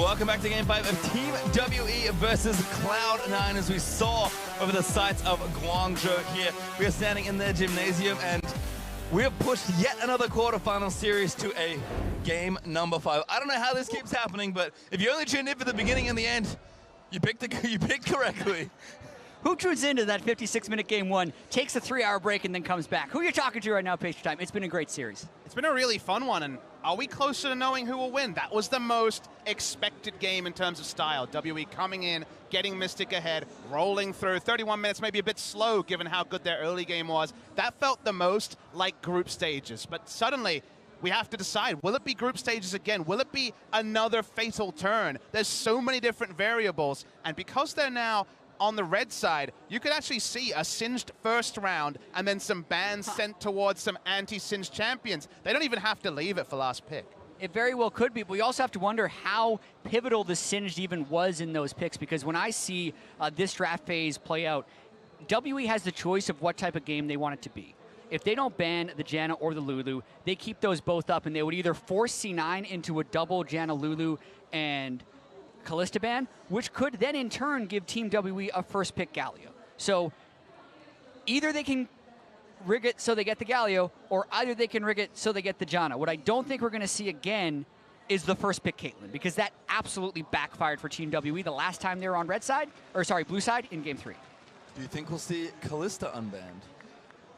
welcome back to Game 5 of Team WE versus Cloud9. As we saw over the sites of Guangzhou here, we are standing in their gymnasium and we have pushed yet another quarterfinal series to a game number 5. I don't know how this keeps happening, but if you only tuned in for the beginning and the end, you picked correctly. Who tunes into that 56-minute game 1, takes a 3-hour break, and then comes back? Who are you talking to right now, Page Time? It's been a great series. It's been a really fun one, and are we closer to knowing who will win? That was the most expected game in terms of style. WE coming in, getting Mystic ahead, rolling through. 31 minutes, maybe a bit slow given how good their early game was. That felt the most like group stages, but suddenly we have to decide, will it be group stages again? Will it be another fatal turn? There's so many different variables, and because they're now on the red side, you could actually see a singed first round and then some bans sent towards some anti-singed champions. They don't even have to leave it for last pick. It very well could be, but we also have to wonder how pivotal the singed even was in those picks, because when I see this draft phase play out, WE has the choice of what type of game they want it to be. If they don't ban the Janna or the Lulu, they keep those both up, and they would either force C9 into a double Janna, Lulu, and Kalista ban, which could then in turn give Team WE a first pick Galio. So either they can rig it so they get the Galio, or either they can rig it so they get the Janna. What I don't think we're going to see again is the first pick Caitlyn, because that absolutely backfired for Team WE the last time they were on blue side in game 3. Do you think we'll see Kalista unbanned?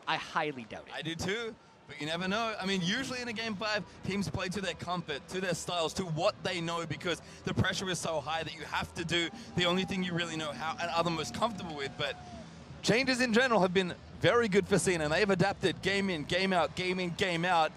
I highly doubt it. I do too, but you never know. I mean, usually in a game 5, teams play to their comfort, to their styles, to what they know, because the pressure is so high that you have to do the only thing you really know how and are the most comfortable with. But changes in general have been very good for Cena, and they've adapted game in, game out, game in, game out.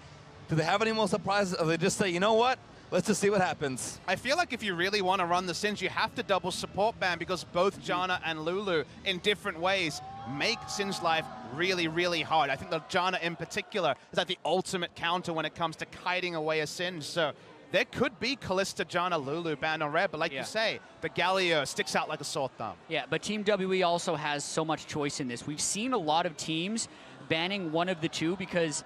Do they have any more surprises, or they just say, you know what? Let's just see what happens. I feel like if you really want to run the Singe, you have to double support ban, because both Janna and Lulu, in different ways, make Singe life really, really hard. I think the Janna in particular is like the ultimate counter when it comes to kiting away a Singe. So there could be Kalista, Janna, Lulu banned on red, but like you say, the Galio sticks out like a sore thumb. Yeah, but Team WE also has so much choice in this. We've seen a lot of teams banning one of the two because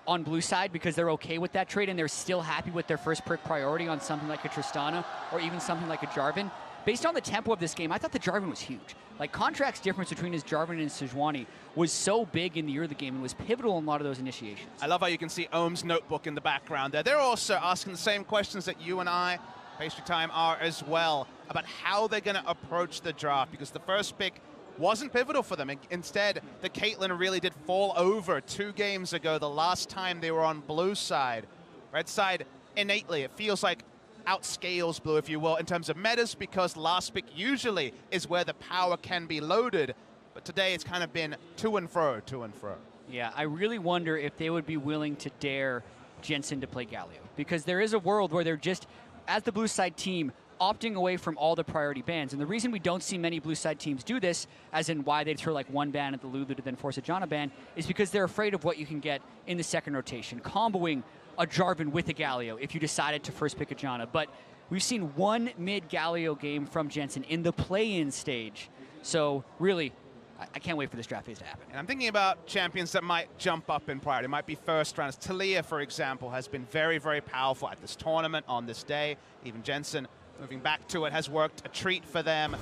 on blue side, because they're okay with that trade and they're still happy with their first pick priority on something like a Tristana or even something like a Jarvan. Based on the tempo of this game, I thought the Jarvan was huge. Like, Contract's difference between his Jarvan and Sejuani was so big in the early game and was pivotal in a lot of those initiations. I love how you can see Ohm's notebook in the background there. They're also asking the same questions that you and I, Pastry Time, are as well, about how they're going to approach the draft, because the first pick wasn't pivotal for them. Instead, the Caitlyn really did fall over 2 games ago, the last time they were on blue side. Red side, innately, it feels like outscales blue, if you will, in terms of metas, because last pick usually is where the power can be loaded. But today it's kind of been to and fro, to and fro. Yeah, I really wonder if they would be willing to dare Jensen to play Galio, because there is a world where they're just, as the blue side team, opting away from all the priority bans. And the reason we don't see many blue side teams do this, as in why they'd throw like one ban at the Lulu to then force a Janna ban, is because they're afraid of what you can get in the second rotation, comboing a Jarvan with a Galio if you decided to first pick a Janna. But we've seen one mid-Galio game from Jensen in the play-in stage. So really, I can't wait for this draft phase to happen. And I'm thinking about champions that might jump up in priority. It might be first rounds. Talia, for example, has been very, very powerful at this tournament on this day. Even Jensen, moving back to it, has worked a treat for them.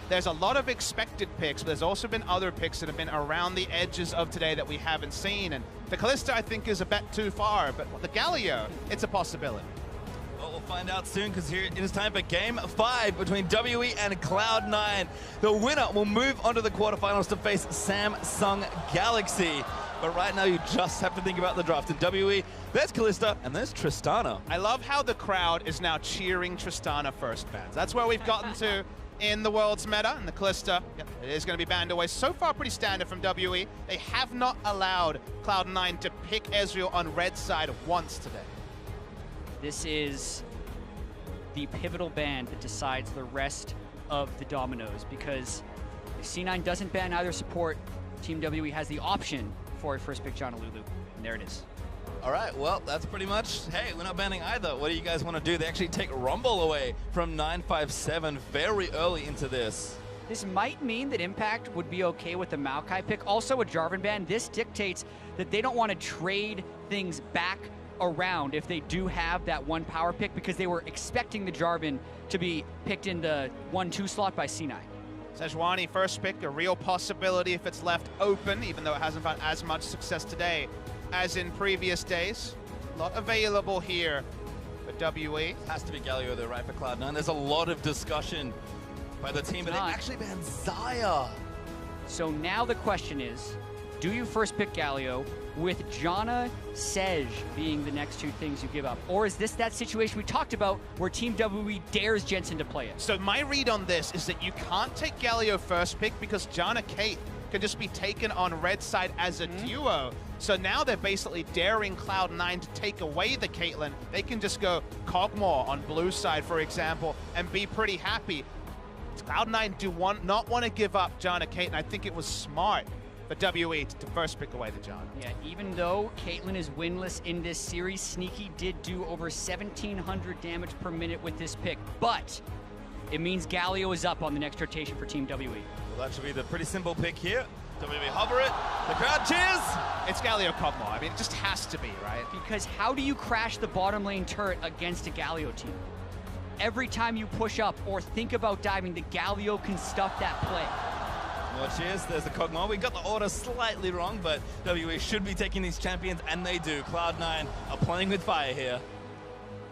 There's a lot of expected picks, but there's also been other picks that have been around the edges of today that we haven't seen. And the Kalista, I think, is a bet too far, but the Galio, it's a possibility. Well, we'll find out soon, because here it is time for Game 5 between WE and Cloud9. The winner will move on to the quarterfinals to face Samsung Galaxy. But right now, you just have to think about the draft. In WE, there's Kalista, and there's Tristana. I love how the crowd is now cheering Tristana first bans. That's where we've gotten to in the world's meta, and the Kalista, it is going to be banned away. So far, pretty standard from WE. They have not allowed Cloud9 to pick Ezreal on red side once today. This is the pivotal ban that decides the rest of the dominoes, because if C9 doesn't ban either support, Team WE has the option for a first pick Janna Lulu, and there it is. All right, well, that's pretty much, hey, we're not banning either. What do you guys want to do? They actually take Rumble away from 957 very early into this. This might mean that Impact would be okay with the Maokai pick. Also a Jarvan ban. This dictates that they don't want to trade things back around if they do have that one power pick, because they were expecting the Jarvan to be picked in the 1-2 slot by C9. Sejuani first pick, a real possibility if it's left open, even though it hasn't found as much success today as in previous days. A lot available here for WE. Has to be Galio though, right, for Cloud9. There's a lot of discussion by the team, but they actually banned Xayah. So now the question is, do you first pick Galio with Janna, Sej being the next two things you give up? Or is this that situation we talked about where Team WE dares Jensen to play it? So my read on this is that you can't take Galio first pick because Janna Kate can just be taken on red side as a duo. So now they're basically daring Cloud9 to take away the Caitlyn. They can just go Kog'Maw on blue side, for example, and be pretty happy. Cloud9 do not want to give up Janna Kate, and I think it was smart for WE to first pick away the Janna. Yeah, even though Caitlyn is winless in this series, Sneaky did do over 1,700 damage per minute with this pick, but it means Galio is up on the next rotation for Team WE. Well, that should be the pretty simple pick here. WE hover it, the crowd cheers! It's Galio Kog'Maw. I mean, it just has to be, right? Because how do you crash the bottom lane turret against a Galio team? Every time you push up or think about diving, the Galio can stuff that play. Well, cheers, there's the Kog'Maw. We got the order slightly wrong, but WE should be taking these champions, and they do. Cloud9 are playing with fire here.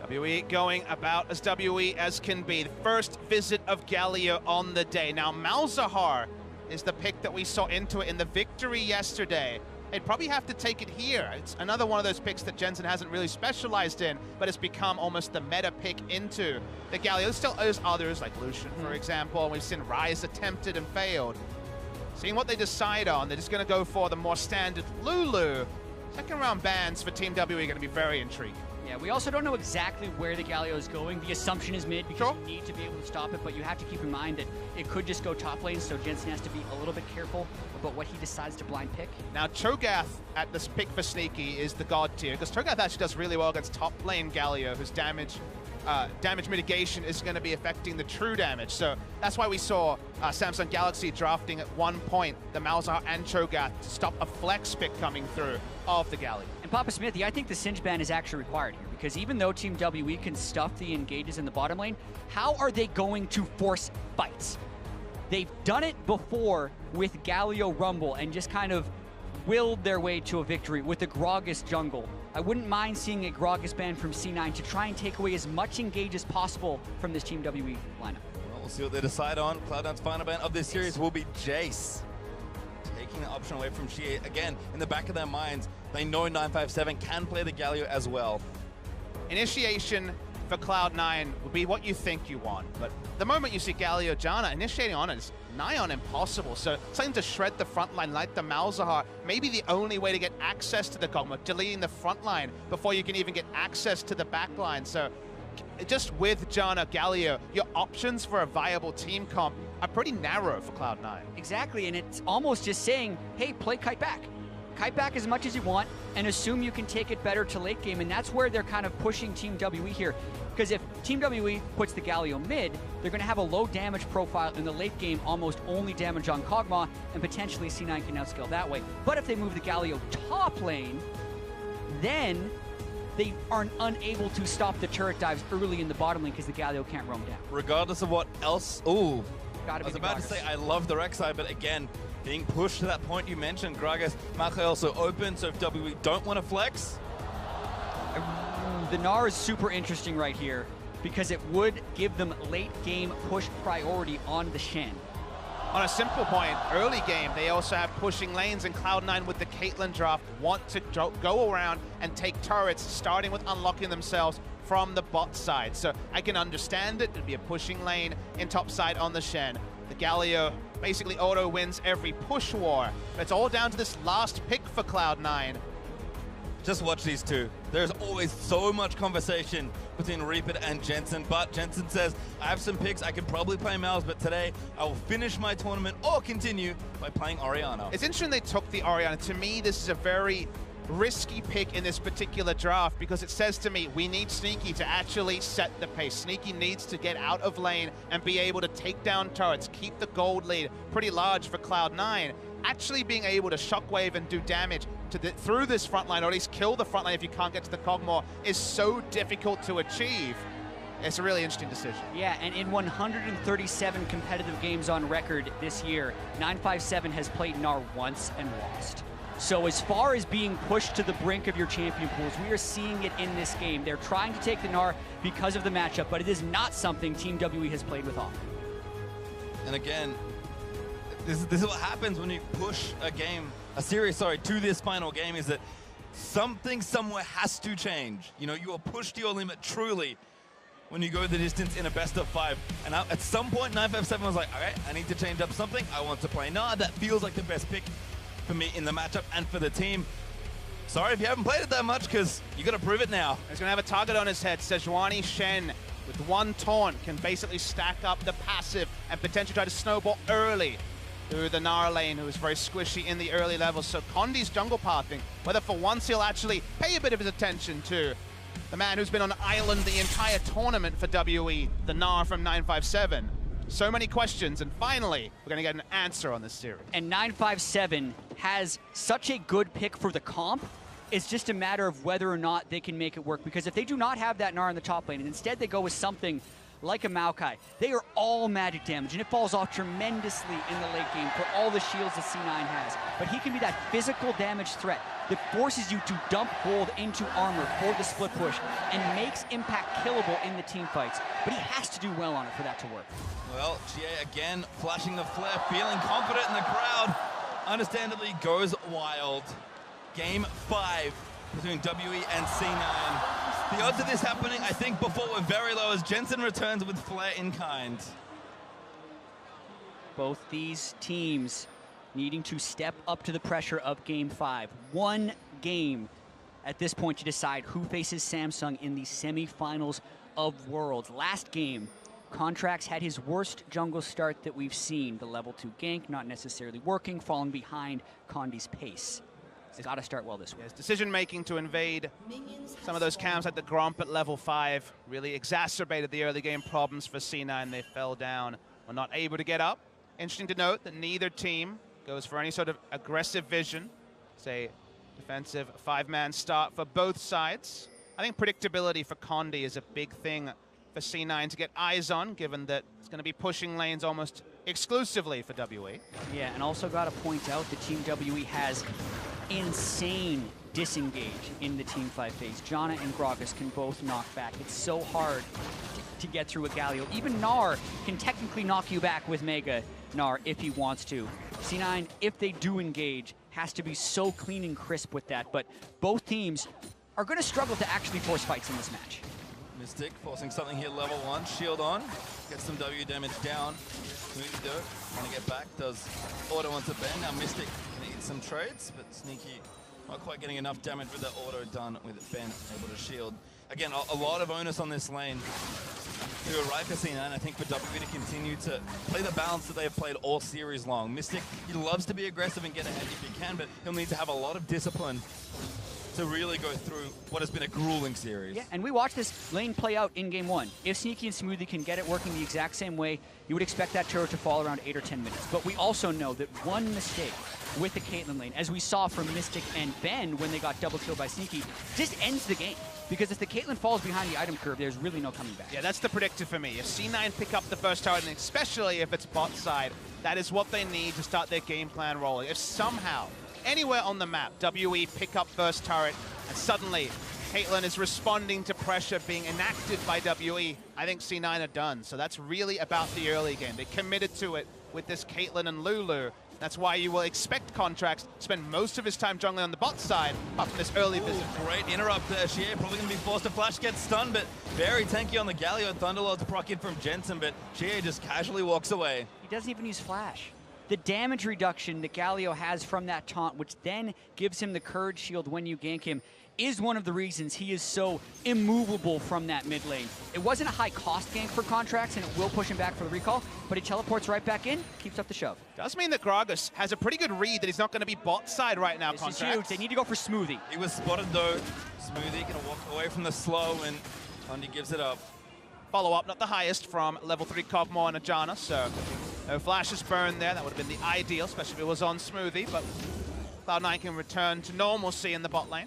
WE going about as WE as can be. The first visit of Galio on the day. Now, Malzahar is the pick that we saw into it in the victory yesterday. They'd probably have to take it here. It's another one of those picks that Jensen hasn't really specialized in, but it's become almost the meta pick into the Galio. There's still others like Lucian, for example, and we've seen Ryze attempted and failed. Seeing what they decide on, they're just going to go for the more standard Lulu. Second round bans for Team WE are going to be very intriguing. Yeah, we also don't know exactly where the Galio is going. The assumption is mid because you need to be able to stop it, but you have to keep in mind that it could just go top lane, so Jensen has to be a little bit careful about what he decides to blind pick. Now, Cho'Gath at this pick for Sneaky is the god tier, because Cho'Gath actually does really well against top lane Galio, whose damage mitigation is going to be affecting the true damage. So that's why we saw Samsung Galaxy drafting at one point the Malzahar and Cho'Gath to stop a flex pick coming through of the Galio. And Papa Smithy, I think the Singe ban is actually required here, because even though Team WE can stuff the engages in the bottom lane, how are they going to force fights? They've done it before with Galio Rumble and just kind of willed their way to a victory with the Gragas jungle. I wouldn't mind seeing a Gragas ban from C9 to try and take away as much engage as possible from this Team WE lineup. Well, we'll see what they decide on. Cloud9's final ban of this series will be Jace. Taking the option away from Xie. Again, in the back of their minds, they know 957 can play the Galio as well. Initiation for Cloud9 would be what you think you want, but the moment you see Galio Janna, initiating on it is nigh on impossible. So something to shred the front line like the Malzahar, maybe the only way to get access to the Kog'Maw, deleting the front line before you can even get access to the back line. So just with Janna, Galio, your options for a viable team comp are pretty narrow for Cloud9. Exactly, and it's almost just saying, hey, play kite back. Kite back as much as you want and assume you can take it better to late game, and that's where they're kind of pushing Team WE here. Because if Team WE puts the Galio mid, they're going to have a low damage profile in the late game, almost only damage on Kog'Maw, and potentially C9 can outscale that way. But if they move the Galio top lane, then they are unable to stop the turret dives early in the bottom lane because the Galio can't roam down. Regardless of what else, ooh. I was about to say, I love the Rek'Sai, but again, being pushed to that point you mentioned, Gragas, Mache also open, so if WE don't want to flex. The Gnar is super interesting right here because it would give them late game push priority on the Shen. On a simple point, early game, they also have pushing lanes, and Cloud9 with the Caitlyn draft want to go around and take turrets, starting with unlocking themselves from the bot side. So I can understand it. It'd be a pushing lane in top side on the Shen. The Galio basically auto wins every push war. But it's all down to this last pick for Cloud9. Just watch these two. There's always so much conversation between Reaper and Jensen, but Jensen says, I have some picks, I could probably play Mals, but today I will finish my tournament or continue by playing Orianna. It's interesting they took the Orianna. To me, this is a very risky pick in this particular draft because it says to me, we need Sneaky to actually set the pace. Sneaky needs to get out of lane and be able to take down turrets, keep the gold lead pretty large for Cloud9. Actually being able to shockwave and do damage through this front line, or at least kill the front line if you can't get to the Cogmore, is so difficult to achieve. It's a really interesting decision. Yeah, and in 137 competitive games on record this year, 957 has played Gnar once and lost. So as far as being pushed to the brink of your champion pools, we are seeing it in this game. They're trying to take the Gnar because of the matchup, but it is not something Team WE has played with often. And again, this is what happens when you push a series, to this final game, is that something somewhere has to change. You know, you are pushed to your limit truly when you go the distance in a best of 5. And at some point, 957 was like, all right, I need to change up something. I want to play Gnar. That feels like the best pick for me in the matchup and for the team. Sorry if you haven't played it that much, because you got to prove it now. He's going to have a target on his head. Sejuani Shen, with one taunt, can basically stack up the passive and potentially try to snowball early through the Gnar lane, who is very squishy in the early levels. So Condi's jungle pathing, whether for once he'll actually pay a bit of his attention to the man who's been on island the entire tournament for WE, the Gnar from 957. So many questions, and finally, we're going to get an answer on this series. And 957 has such a good pick for the comp. It's just a matter of whether or not they can make it work, because if they do not have that Gnar in the top lane, and instead they go with something like a Maokai, they are all magic damage, and it falls off tremendously in the late game for all the shields that C9 has. But he can be that physical damage threat that forces you to dump gold into armor for the split push and makes impact killable in the team fights. But he has to do well on it for that to work. Well, GA again flashing the flare, feeling confident in the crowd. Understandably goes wild. Game 5 between WE and C9. The odds of this happening, I think, before were very low as Jensen returns with flare in kind. Both these teams needing to step up to the pressure of Game 5. One game at this point to decide who faces Samsung in the semifinals of Worlds. Last game, Contracts had his worst jungle start that we've seen. The level 2 gank not necessarily working, falling behind Condi's pace. He's got to start well this week. Yes, decision-making to invade some of those camps like the Gromp at level 5 really exacerbated the early game problems for C9. They fell down, were not able to get up. Interesting to note that neither team goes for any sort of aggressive vision. It's a defensive 5-man start for both sides. I think predictability for Condi is a big thing for C9 to get eyes on, given that it's going to be pushing lanes almost exclusively for WE. Yeah, and also got to point out that Team WE has insane disengage in the team fight phase. Janna and Gragas can both knock back. It's so hard to get through a Galio. Even Gnar can technically knock you back with Mega Gnar if he wants to. C9, if they do engage, has to be so clean and crisp with that, but both teams are going to struggle to actually force fights in this match. Mystic forcing something here, level 1, shield on, gets some W damage down. Smoothie Dirt trying to get back, does auto onto Ben. Now Mystic can eat some trades, but Sneaky not quite getting enough damage with that auto done with Ben able to shield. Again, a lot of onus on this lane. To a right for C9, I think for WE to continue to play the balance that they've played all series long. Mystic, he loves to be aggressive and get ahead if he can, but he'll need to have a lot of discipline to really go through what has been a grueling series. Yeah, and we watched this lane play out in Game 1. If Sneaky and Smoothie can get it working the exact same way, you would expect that turret to fall around 8 or 10 minutes. But we also know that one mistake with the Caitlyn lane, as we saw from Mystic and Ben when they got double killed by Sneaky, just ends the game. Because if the Caitlyn falls behind the item curve, there's really no coming back. Yeah, that's the predictor for me. If C9 pick up the first target, and especially if it's bot side, that is what they need to start their game plan rolling. If somehow, anywhere on the map, WE pick up first turret, and suddenly Caitlyn is responding to pressure being enacted by WE, I think C9 are done. So that's really about the early game. They committed to it with this Caitlyn and Lulu. That's why you will expect Contracts to spend most of his time jungling on the bot side after this early visit. Great interrupt there. Shea probably going to be forced to flash, get stunned, but very tanky on the Galio. Thunderlord's proc in from Jensen, but Shea just casually walks away. He doesn't even use flash. The damage reduction that Galio has from that taunt, which then gives him the courage shield when you gank him, is one of the reasons he is so immovable from that mid lane. It wasn't a high cost gank for Contracts, and it will push him back for the recall, but he teleports right back in, keeps up the shove. Does mean that Gragas has a pretty good read that he's not going to be bot side right now, This Contracts. is huge. They need to go for Smoothie. He was spotted though. Smoothie going to walk away from the slow, and Condi gives it up. Follow-up, not the highest from level 3 Cogmore and a Janna, so no flashes burned there. That would have been the ideal, especially if it was on Smoothie, but Cloud9 can return to normalcy in the bot lane.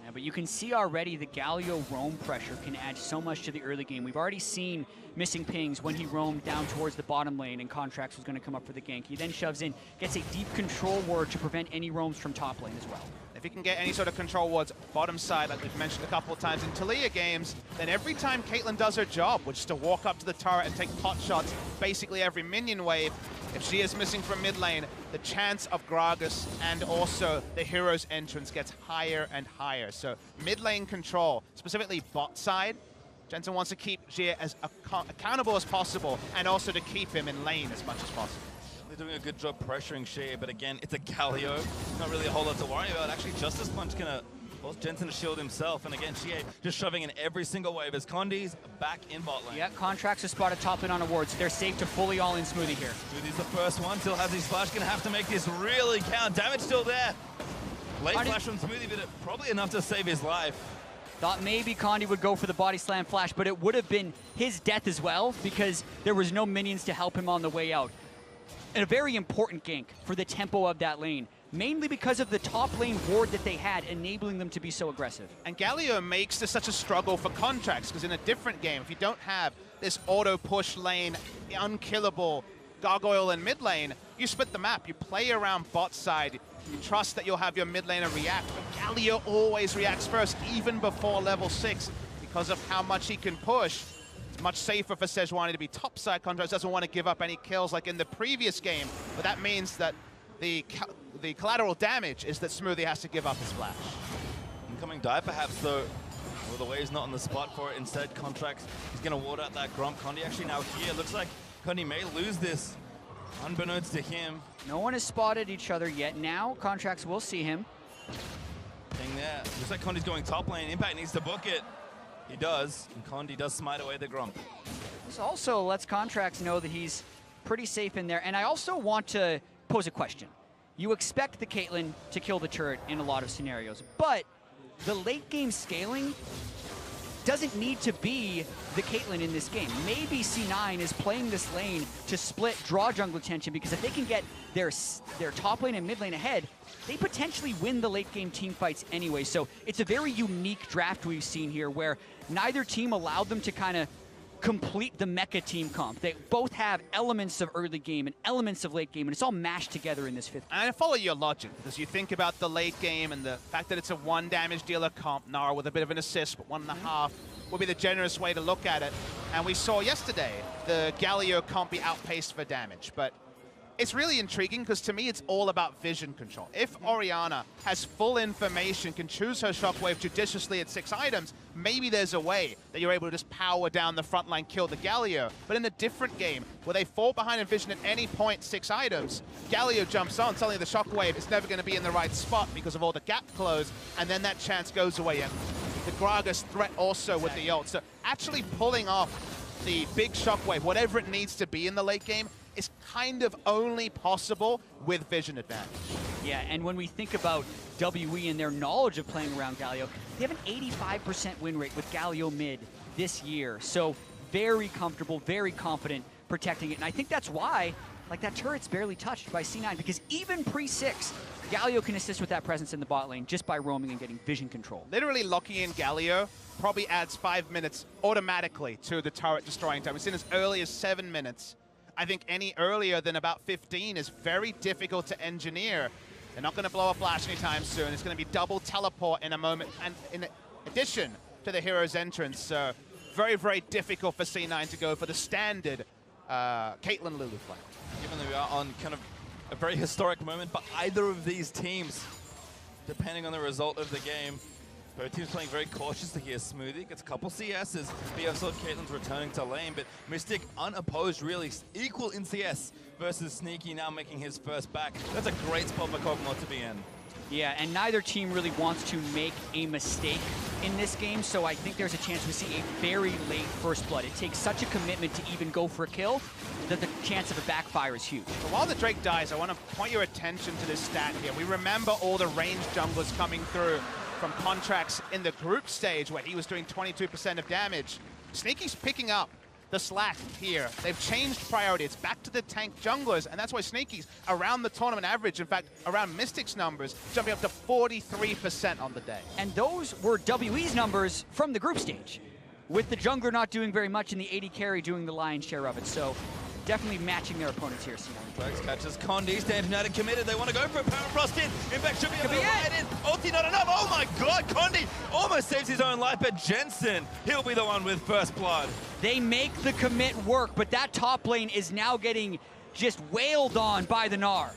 Yeah, but you can see already the Galio roam pressure can add so much to the early game. We've already seen missing pings when he roamed down towards the bottom lane and Contrax was going to come up for the gank. He then shoves in, gets a deep control ward to prevent any roams from top lane as well. If he can get any sort of control wards bottom side, like we've mentioned a couple of times in Talia games, then every time Caitlyn does her job, which is to walk up to the turret and take pot shots basically every minion wave, if she is missing from mid lane, the chance of Gragas and also the hero's entrance gets higher and higher. So mid lane control, specifically bot side, Jensen wants to keep Jia as accountable as possible and also to keep him in lane as much as possible. They're doing a good job pressuring Shea, but again, it's a Galio. Not really a whole lot to worry about. Actually, Justice Punch gonna force Jensen to shield himself, and again, Shea just shoving in every single wave as Condi's back in bot lane. Yeah, Contracts are spotted top lane on a ward, so they're safe to fully all in Smoothie here. Smoothie's the first one, still has his flash, gonna have to make this really count. Damage still there. Late flash from Smoothie, but probably enough to save his life. Thought maybe Condi would go for the body slam flash, but it would have been his death as well because there was no minions to help him on the way out. And a very important gank for the tempo of that lane, mainly because of the top lane ward that they had, enabling them to be so aggressive. And Galio makes this such a struggle for Contracts, because in a different game, if you don't have this auto-push lane, unkillable gargoyle in mid lane, you split the map, you play around bot side, you trust that you'll have your mid laner react, but Galio always reacts first, even before level 6, because of how much he can push. It's much safer for Sejuani to be topside. Contracts doesn't want to give up any kills like in the previous game, but that means that the collateral damage is that Smoothie has to give up his flash. Incoming dive perhaps though. Well, the wave's not on the spot for it. Instead, Contracts is going to ward out that Grump. Condi actually now here. Looks like Condi may lose this, unbeknownst to him. No one has spotted each other yet. Now, Contracts will see him. Thing there. Looks like Condi's going top lane. Impact needs to book it. He does, and Condi does smite away the Grump. This also lets Contracts know that he's pretty safe in there. And I also want to pose a question. You expect the Caitlyn to kill the turret in a lot of scenarios, but the late game scaling doesn't need to be the Caitlyn in this game. Maybe C9 is playing this lane to split, draw jungle attention, because if they can get their top lane and mid lane ahead, they potentially win the late game team fights anyway. So it's a very unique draft we've seen here where neither team allowed them to kind of complete the mecha team comp. They both have elements of early game and elements of late game, and it's all mashed together in this fifth. And I follow your logic, because you think about the late game and the fact that it's a 1 damage dealer comp, Nara with a bit of an assist, but 1.5 would be the generous way to look at it. And we saw yesterday the Galio comp be outpaced for damage, but it's really intriguing because to me it's all about vision control. If Orianna has full information, can choose her shockwave judiciously at 6 items, maybe there's a way that you're able to just power down the front line, kill the Galio. But in a different game, where they fall behind in vision at any point, 6 items, Galio jumps on, suddenly the shockwave is never going to be in the right spot because of all the gap close, and then that chance goes away. And the Gragas threat also with the ult. So actually pulling off the big shockwave, whatever it needs to be in the late game, is kind of only possible with vision advantage. Yeah, and when we think about WE and their knowledge of playing around Galio, they have an 85% win rate with Galio mid this year. So very comfortable, very confident protecting it. And I think that's why, like, that turret's barely touched by C9, because even pre-6, Galio can assist with that presence in the bot lane just by roaming and getting vision control. Literally locking in Galio probably adds 5 minutes automatically to the turret destroying time. We've seen as early as 7 minutes. I think any earlier than about 15 is very difficult to engineer. They're not going to blow a flash anytime soon. It's going to be double teleport in a moment, and in addition to the hero's entrance. So very, very difficult for C9 to go for the standard Caitlyn Lulu play. Given that we are on kind of a very historic moment, but either of these teams, depending on the result of the game, both teams playing very cautiously here. Smoothie gets a couple CSs. BF saw Caitlyn's returning to lane, but Mystic unopposed, really equal in CS versus Sneaky now making his first back. That's a great spot for Kog'Maw to be in. Yeah, and neither team really wants to make a mistake in this game, so I think there's a chance we see a very late first blood. It takes such a commitment to even go for a kill that the chance of a backfire is huge. But while the Drake dies, I want to point your attention to this stat here. We remember all the ranged junglers coming through from Contracts in the group stage where he was doing 22% of damage. Sneaky's picking up the slack here. They've changed priority. It's back to the tank junglers, and that's why Sneaky's around the tournament average, in fact, around Mystic's numbers, jumping up to 43% on the day. And those were WE's numbers from the group stage, with the jungler not doing very much and the AD carry doing the lion's share of it. So definitely matching their opponents here, C9. Drax catches Condi, Stand United committed. They want to go for a Permafrost in. Impact should be able to ride in. Ulti not enough. Oh my god, Condi almost saves his own life, but Jensen, he'll be the one with first blood. They make the commit work, but that top lane is now getting just wailed on by the Gnar.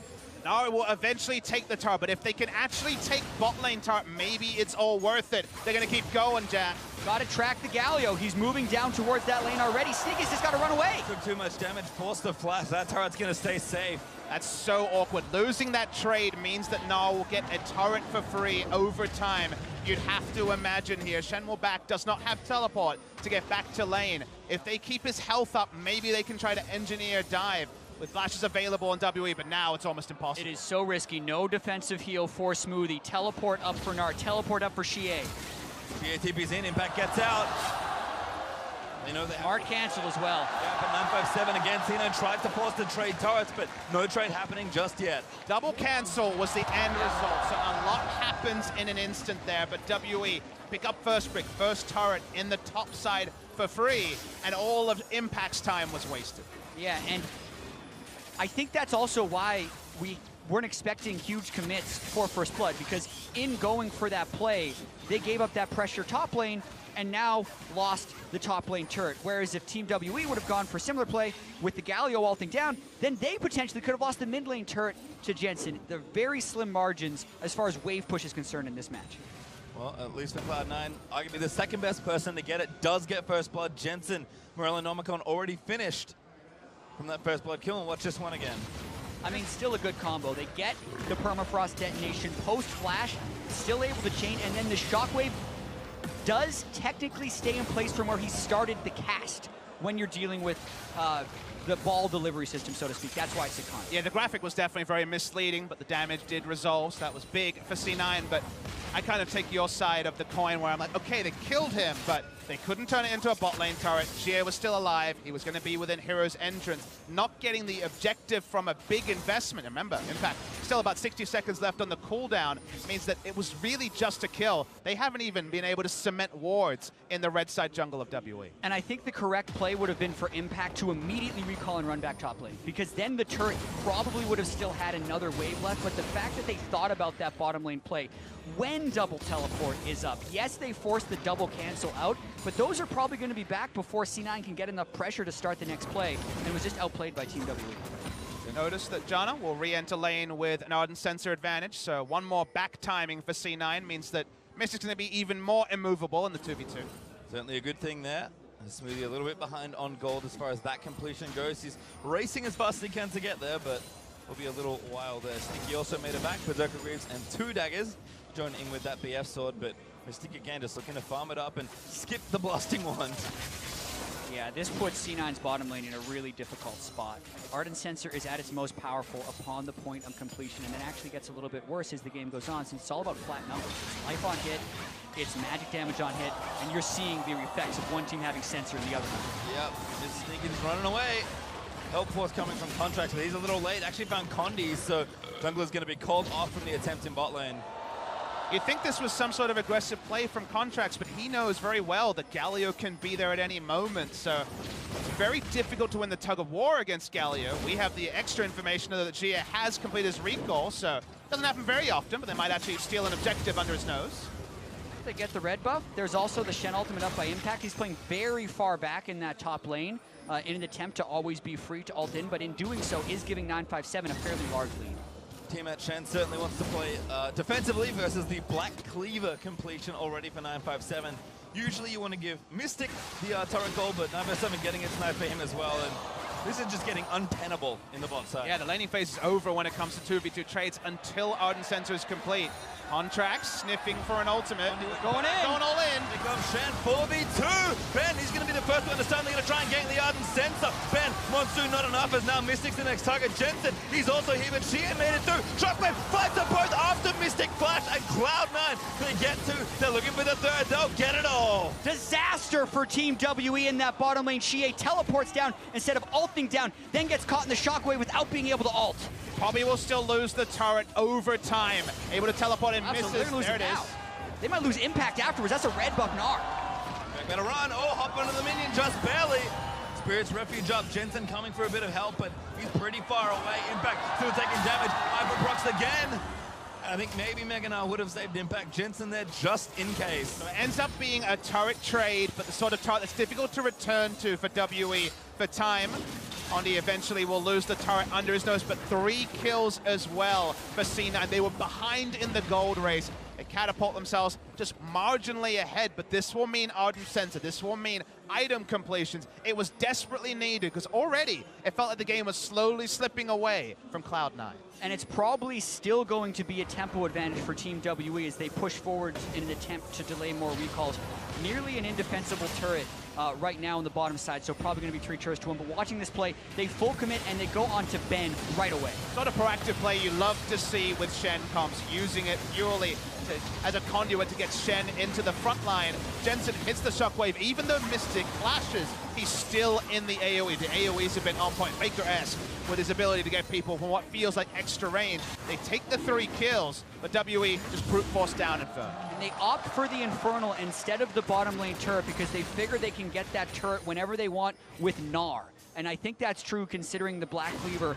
Gnar will eventually take the tower, but if they can actually take bot lane tower, maybe it's all worth it. They're going to keep going, Jack. Got to track the Galio. He's moving down towards that lane already. Sneaky's just got to run away. Took too much damage, forced the flash. That turret's going to stay safe. That's so awkward. Losing that trade means that Gnar will get a turret for free over time. You'd have to imagine here, Shenmue back does not have teleport to get back to lane. If they keep his health up, maybe they can try to engineer dive with flashes available on WE, but now it's almost impossible. It is so risky. No defensive heal for Smoothie. Teleport up for Gnar. Teleport up for Xie. Xie TP's in, Impact gets out. They know they Mark canceled as well. Yeah, but 957 again. C9 tried to force the trade turrets, but no trade happening just yet. Double cancel was the end result, so a lot happens in an instant there, but WE pick up first brick, first turret in the top side for free, and all of Impact's time was wasted. Yeah, and I think that's also why we weren't expecting huge commits for First Blood, because in going for that play, they gave up that pressure top lane and now lost the top lane turret. Whereas if Team WE would have gone for similar play with the Galio ulting down, then they potentially could have lost the mid lane turret to Jensen. They're very slim margins as far as wave push is concerned in this match. Well, at least for Cloud9, arguably the second best person to get it does get first blood. Jensen, Morello Nomicon already finished from that first blood kill, and watch this one again. I mean, still a good combo. They get the permafrost detonation post-flash, still able to chain, and then the shockwave does technically stay in place from where he started the cast when you're dealing with the ball delivery system, so to speak. That's why it's a con. Yeah, the graphic was definitely very misleading, but the damage did resolve, so that was big for C9, but I kind of take your side of the coin where I'm like, okay, they killed him, but they couldn't turn it into a bot lane turret. Xie was still alive. He was going to be within Hero's entrance. Not getting the objective from a big investment. Remember, in fact, still about 60 seconds left on the cooldown means that it was really just a kill. They haven't even been able to cement wards in the red side jungle of WE. And I think the correct play would have been for Impact to immediately recall and run back top lane, because then the turret probably would have still had another wave left, but the fact that they thought about that bottom lane play when double teleport is up. Yes, they forced the double cancel out, but those are probably going to be back before C9 can get enough pressure to start the next play, and it was just outplayed by Team WE. Notice that Jana will re-enter lane with an Ardent Sensor advantage, so one more back timing for C9 means that Mystic's going to be even more immovable in the 2v2. Certainly a good thing there. Smoothie a little bit behind on gold as far as that completion goes. He's racing as fast as he can to get there, but will be a little while there. Sneaky also made it back. Berserker Greaves and 2 daggers joining in with that BF sword, but Mystic again just looking to farm it up and skip the blasting wand. Yeah, this puts C9's bottom lane in a really difficult spot. Ardent Sensor is at its most powerful upon the point of completion, and then actually gets a little bit worse as the game goes on, since it's all about flat numbers. It's life on hit, it's magic damage on hit, and you're seeing the effects of one team having Sensor and the other one. Yep, just Sneaky's running away. Help force coming from Contracts, but he's a little late. Actually found Condi, so Jungler's going to be called off from the attempt in bot lane. You'd think this was some sort of aggressive play from Contracts, but he knows very well that Galio can be there at any moment, so it's very difficult to win the tug of war against Galio. We have the extra information that Xie has completed his recall, so it doesn't happen very often, but they might actually steal an objective under his nose. They get the red buff. There's also the Shen ultimate up by Impact. He's playing very far back in that top lane in an attempt to always be free to ult in, but in doing so is giving 957 a fairly large lead. Team at Shen certainly wants to play defensively versus the Black Cleaver completion already for 957. Usually you want to give Mystic the turret goal, but 957 getting its knife for him as well. And this is just getting untenable in the bot side. Yeah, the laning phase is over when it comes to 2v2 trades until Ardent Sensor is complete. Contracts sniffing for an ultimate. Going in. Going all in. Here comes Shen, 4v2. Ben, he's going to be the first one to start. They're going to try and gank the Ardent Sensor. Ben, Monsoon not enough, as now Mystic's the next target. Jensen, he's also here, but Xie made it through. Shockwave fights them both after Mystic Flash, and Cloud9 they get to. They're looking for the third. They'll get it all. Wow. Disaster for Team WE in that bottom lane. Xie teleports down instead of ulting down, then gets caught in the shockwave without being able to ult. Probably will still lose the turret over time. Able to teleport and Absolutely, misses. There it is. They might lose impact afterwards. That's a red buff Gnar. Better run. Oh, hop onto the minion just barely. Spirit's refuge up. Jensen coming for a bit of help, but he's pretty far away. Impact still taking damage. Hyperprox again. And I think maybe Mega Gnar would have saved Impact. Jensen there just in case. So it ends up being a turret trade, but the sort of turret that's difficult to return to for WE for time. Ondi eventually will lose the turret under his nose, but 3 kills as well for C9. They were behind in the gold race. They catapult themselves just marginally ahead, but this will mean Ardent Sensor. This will mean item completions. It was desperately needed because already it felt like the game was slowly slipping away from Cloud9. And it's probably still going to be a tempo advantage for Team WE as they push forward in an attempt to delay more recalls. Nearly an indefensible turret right now on the bottom side, so probably going to be 3 turrets to 1. But watching this play, they full commit and they go on to Ben right away. Sort of proactive play you love to see with Shen comps, using it purely as a conduit to get Shen into the front line. Jensen hits the shockwave. Even though Mystic flashes, he's still in the AoE. The AoEs have been on point. Faker-esque with his ability to get people from what feels like extra range. They take the 3 kills, but WE just brute force down Inferno. And they opt for the Infernal instead of the bottom lane turret because they figure they can get that turret whenever they want with Gnar. And I think that's true considering the Black Cleaver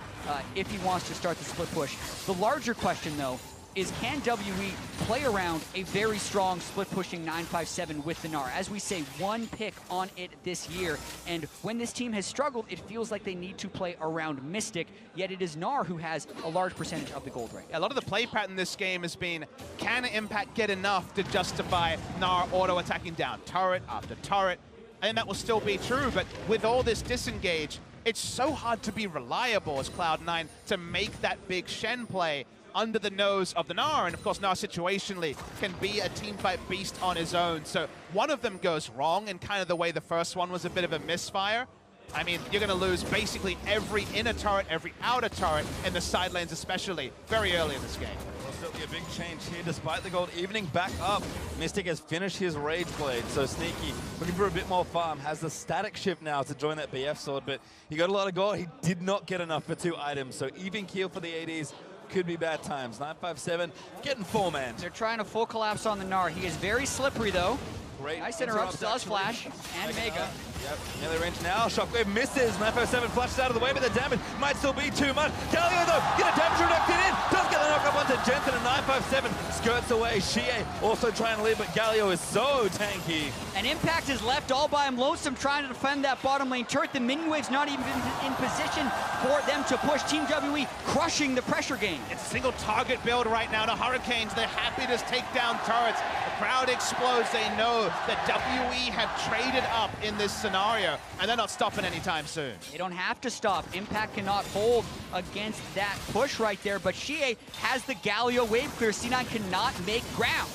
if he wants to start the split push. The larger question, though, is can WE play around a very strong split pushing 957 with the Gnar? As we say, 1 pick on it this year, and when this team has struggled, it feels like they need to play around Mystic, yet it is Gnar who has a large percentage of the gold rate. A lot of the play pattern this game has been, can Impact get enough to justify Gnar auto-attacking down turret after turret? And that will still be true, but with all this disengage, it's so hard to be reliable as Cloud9 to make that big Shen play under the nose of the Gnar, and of course Gnar situationally can be a teamfight beast on his own. So one of them goes wrong in kind of the way the first one was a bit of a misfire. I mean, you're going to lose basically every inner turret, every outer turret, in the side lanes especially, very early in this game. Well, certainly a big change here, despite the gold evening back up. Mystic has finished his Rage Blade, so Sneaky, looking for a bit more farm, has the static shift now to join that BF sword, but he got a lot of gold. He did not get enough for 2 items, so even kill for the ADs. Could be bad times. 957 getting 4-man. They're trying to full collapse on the Gnar. He is very slippery, though. Great. Nice interrupt. Still has flash and Mega. Yep. Nearly range now. Shockwave misses. 957 flashes out of the way, but the damage might still be too much. Galio, though, get a damage reduction in. Does get the knock up onto Jensen, and 957 skirts away. Xie also trying to leave, but Galio is so tanky. And Impact is left all by him, lonesome, trying to defend that bottom lane turret. The minion wave's not even in position for them to push. Team WE crushing the pressure game. It's a single target build right now to Hurricanes. They're happy to take down turrets. The crowd explodes. They know that WE have traded up in this scenario, and they're not stopping anytime soon. They don't have to stop. Impact cannot hold against that push right there, but Xie has the Galio wave clear. C9 cannot make ground.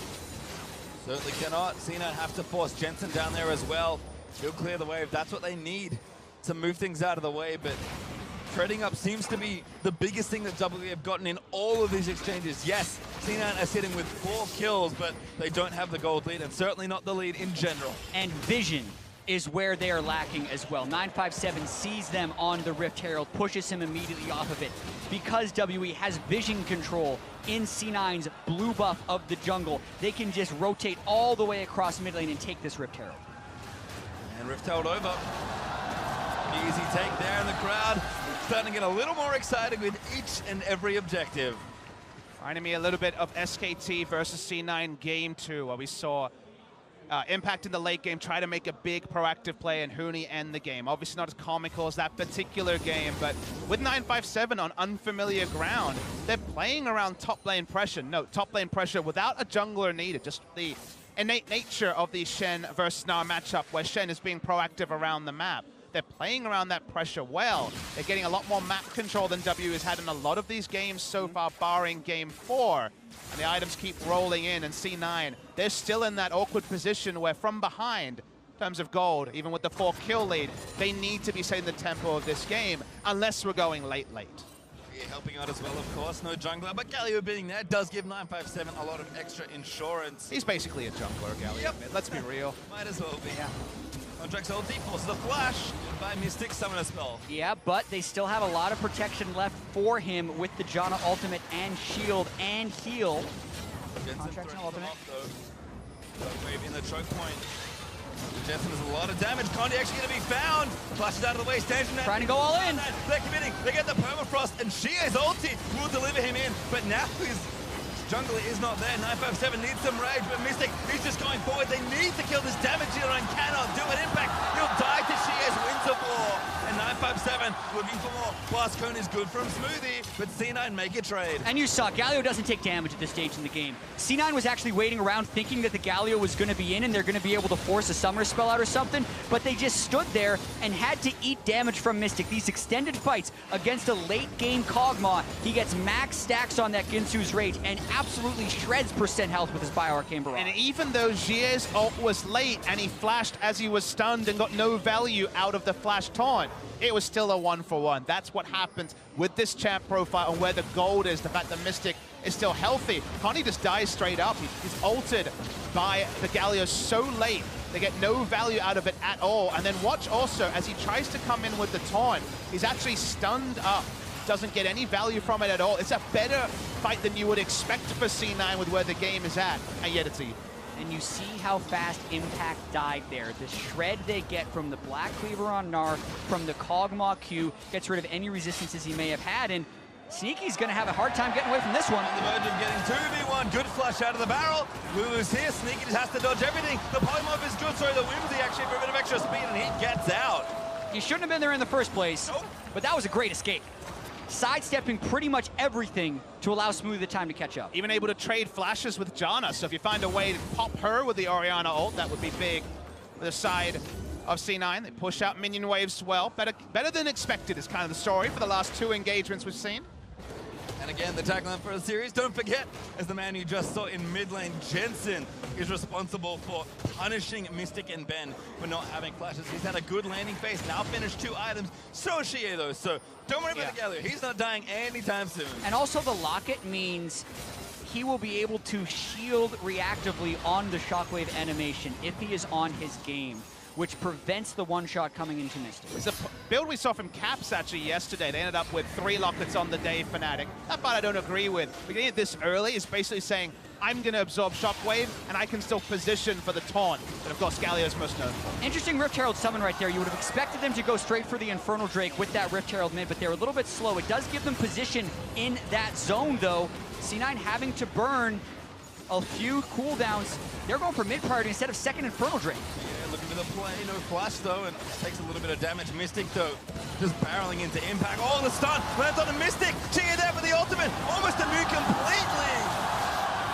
Certainly cannot. C9 have to force Jensen down there as well. He'll clear the wave. That's what they need to move things out of the way, but trading up seems to be the biggest thing that WE have gotten in all of these exchanges. Yes, C9 are sitting with 4 kills, but they don't have the gold lead, and certainly not the lead in general. And vision is where they are lacking as well. 957 sees them on the Rift Herald, pushes him immediately off of it. Because WE has vision control in C9's blue buff of the jungle, they can just rotate all the way across mid lane and take this Rift Herald. And Rift Herald over. Easy take there in the crowd. Starting to get a little more excited with each and every objective. Reminding me a little bit of SKT versus C9 Game 2, where we saw Impact in the late game try to make a big proactive play and Huni end the game. Obviously not as comical as that particular game, but with 957 on unfamiliar ground, they're playing around top lane pressure. No, top lane pressure without a jungler needed, just the innate nature of the Shen versus Gnar matchup where Shen is being proactive around the map. They're playing around that pressure well. They're getting a lot more map control than W has had in a lot of these games so far, barring Game 4. And the items keep rolling in, and C9, they're still in that awkward position where from behind, in terms of gold, even with the 4 kill lead, they need to be setting the tempo of this game, unless we're going late. Yeah, helping out as well, of course. No jungler, but Galio being there does give 957 a lot of extra insurance. He's basically a jungler, Galio. Yep. Let's be real. Might as well be. Yeah. Contract's ulti forces the flash by Mystic summon a spell. Yeah, but they still have a lot of protection left for him with the Janna ultimate and shield and heal. Contract's an ultimate. Wave in the choke point. Jensen does a lot of damage. Condi actually going to be found. Flashes out of the way. Stands from that. Trying to go all in. They're committing. They get the permafrost, and Shia's ulti will deliver him in. But now his jungler is not there. 957 needs some rage, but Mystic, he's just going forward. They need to kill this damage dealer and cannot do it. Impact, he'll die to Shia's Winds of War. And 957 looking for more. Blast Cone is good from Smoothie, but C9 make a trade. And you saw, Galio doesn't take damage at this stage in the game. C9 was actually waiting around thinking that the Galio was going to be in and they're going to be able to force a summoner spell out or something, but they just stood there and had to eat damage from Mystic. These extended fights against a late game Kog'Maw, he gets max stacks on that Ginsu's Rage and absolutely shreds percent health with his Bioarcane Barrage. And even though Jie's ult was late and he flashed as he was stunned and got no value out of the flash taunt, it was still a 1-for-1. That's what happens with this champ profile and where the gold is, the fact that Mystic is still healthy. Connie just dies straight up. He's ulted by the Galio so late, they get no value out of it at all. And then watch also, as he tries to come in with the taunt, he's actually stunned up. Doesn't get any value from it at all. It's a better fight than you would expect for C9 with where the game is at, and yet it's even. And you see how fast Impact died there. The shred they get from the Black Cleaver on Gnar, from the Kog'Maw Q, gets rid of any resistances he may have had, and Sneaky's gonna have a hard time getting away from this one. On the verge of getting 2v1, good flush out of the barrel. Lulu's here, Sneaky just has to dodge everything. The polymorph is good, sorry, the Whimsy actually for a bit of extra speed, and he gets out. He shouldn't have been there in the first place, but that was a great escape. Sidestepping pretty much everything to allow Smooth the time to catch up. Even able to trade flashes with Janna, so if you find a way to pop her with the Orianna ult, that would be big for the side of C9. They push out minion waves well. Better than expected is kind of the story for the last 2 engagements we've seen. And again, the tagline for the series, don't forget, as the man you just saw in mid lane, Jensen is responsible for punishing Mystic and Ben for not having flashes. He's had a good landing phase, now finished 2 items. So is Shie though, so don't worry about the Galio. He's not dying anytime soon. And also the locket means he will be able to shield reactively on the Shockwave animation if he is on his game, which prevents the one-shot coming into Mystic. It's a build we saw from Caps actually yesterday. They ended up with 3 lockets on the day, Fnatic. That part I don't agree with. But getting it this early is basically saying, I'm going to absorb Shockwave, and I can still position for the taunt. But of course, Galio's most known. Interesting Rift Herald summon right there. You would have expected them to go straight for the Infernal Drake with that Rift Herald mid, but they're a little bit slow. It does give them position in that zone, though. C9 having to burn a few cooldowns. They're going for mid priority instead of second Infernal Drake. Looking for the play, no flash though, and takes a little bit of damage. Mystic though, just barreling into Impact. Oh, the stun lands on the Mystic. Chia there for the ultimate, almost immune completely.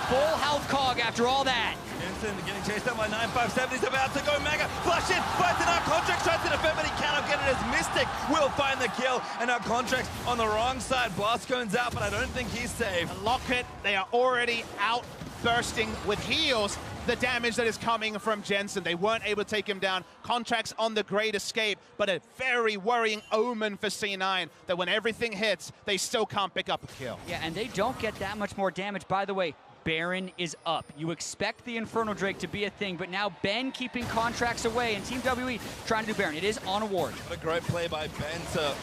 Full health Cog after all that. Jensen getting chased up by 957. He's about to go mega. Flash in, finds an Our Contract, tries to defend, but he cannot get it as Mystic will find the kill. And Our Contract's on the wrong side. Blast Cone's out, but I don't think he's safe. Locket, they are already out bursting with heals. The damage that is coming from Jensen. They weren't able to take him down. Contracts on the great escape, but a very worrying omen for C9 that when everything hits, they still can't pick up a kill. Yeah, and they don't get that much more damage. By the way, Baron is up. You expect the Infernal Drake to be a thing, but now Ben keeping Contracts away and Team WE trying to do Baron. It is on a ward. What a great play by Ben to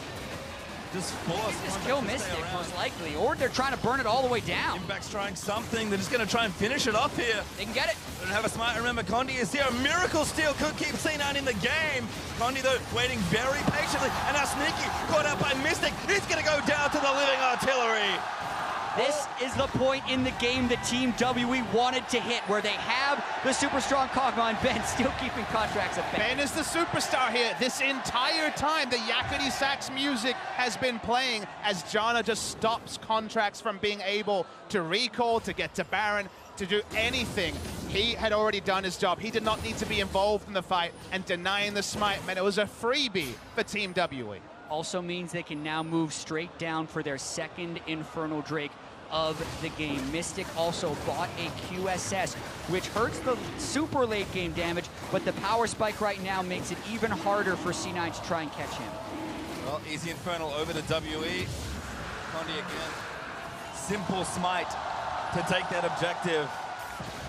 just force Just kill Mystic, most likely. Or they're trying to burn it all the way down. Impact's trying something. They're just going to try and finish it off here. They can get it. They don't have a smite. Remember, Condi is here. A miracle steal could keep C9 in the game. Condi, though, waiting very patiently. And now Sneaky, caught out by Mystic. He's going to go down to the living artillery. This is the point in the game that Team WE wanted to hit, where they have the super strong Kog'Maw and Ben still keeping Contracts at bay. Ben is the superstar here. This entire time, the Yakety Sax music has been playing as Janna just stops Contracts from being able to recall, to get to Baron, to do anything. He had already done his job. He did not need to be involved in the fight, and denying the smite meant it was a freebie for Team WE. Also means they can now move straight down for their second Infernal Drake of the game. Mystic also bought a QSS, which hurts the super late game damage, but the power spike right now makes it even harder for C9 to try and catch him. Well, easy Infernal over to WE. Condi again. Simple smite to take that objective.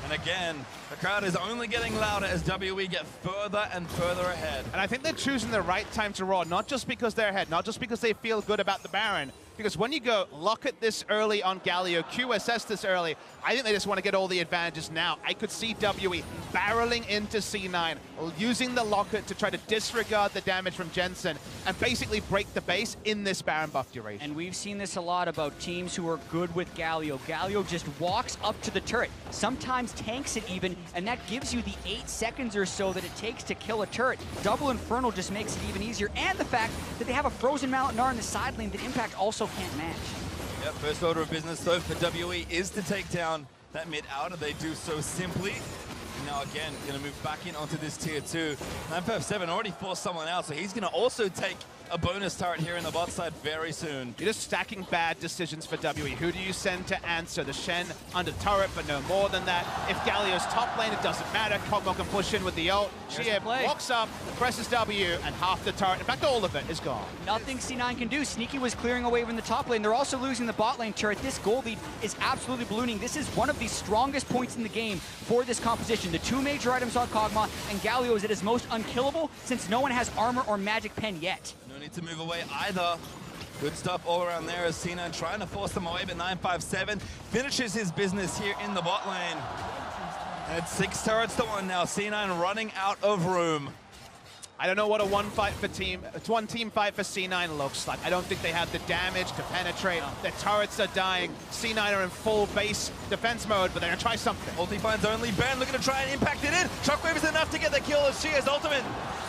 And again, the crowd is only getting louder as WE get further and further ahead. And I think they're choosing the right time to roar, not just because they're ahead, not just because they feel good about the Baron, because when you go Locket this early on Galio, QSS this early, I think they just want to get all the advantages now. I could see WE barreling into C9, using the Locket to try to disregard the damage from Jensen and basically break the base in this Baron buff duration. And we've seen this a lot about teams who are good with Galio. Galio just walks up to the turret, sometimes tanks it even, and that gives you the 8 seconds or so that it takes to kill a turret. Double Infernal just makes it even easier, and the fact that they have a Frozen Malatinar in the side lane that Impact also can't match. Yep, first order of business though for WE is to take down that mid outer. They do so simply. And now again, gonna move back in onto this tier 2. 957 already forced someone out, so he's gonna also take a bonus turret here in the bot side very soon. You're just stacking bad decisions for WE. Who do you send to answer? The Shen under turret, but no more than that. If Galio's top lane, it doesn't matter. Kog'Maw can push in with the ult. Shia walks up, presses W, and half the turret, in fact all of it, is gone. Nothing C9 can do. Sneaky was clearing away from the top lane. They're also losing the bot lane turret. This gold lead is absolutely ballooning. This is one of the strongest points in the game for this composition. The 2 major items on Kog'Maw, and Galio is at his most unkillable since no one has armor or magic pen yet. No need to move away either. Good stuff all around there as C9 trying to force them away, but 957 finishes his business here in the bot lane. And it's 6 turrets to 1 now. C9 running out of room. I don't know what a one team fight for C9 looks like. I don't think they have the damage to penetrate. Their turrets are dying. C9 are in full base defense mode, but they're gonna try something. Ulti finds only Ben looking to try and impact it in. Shockwave is enough to get the kill as Shia's ultimate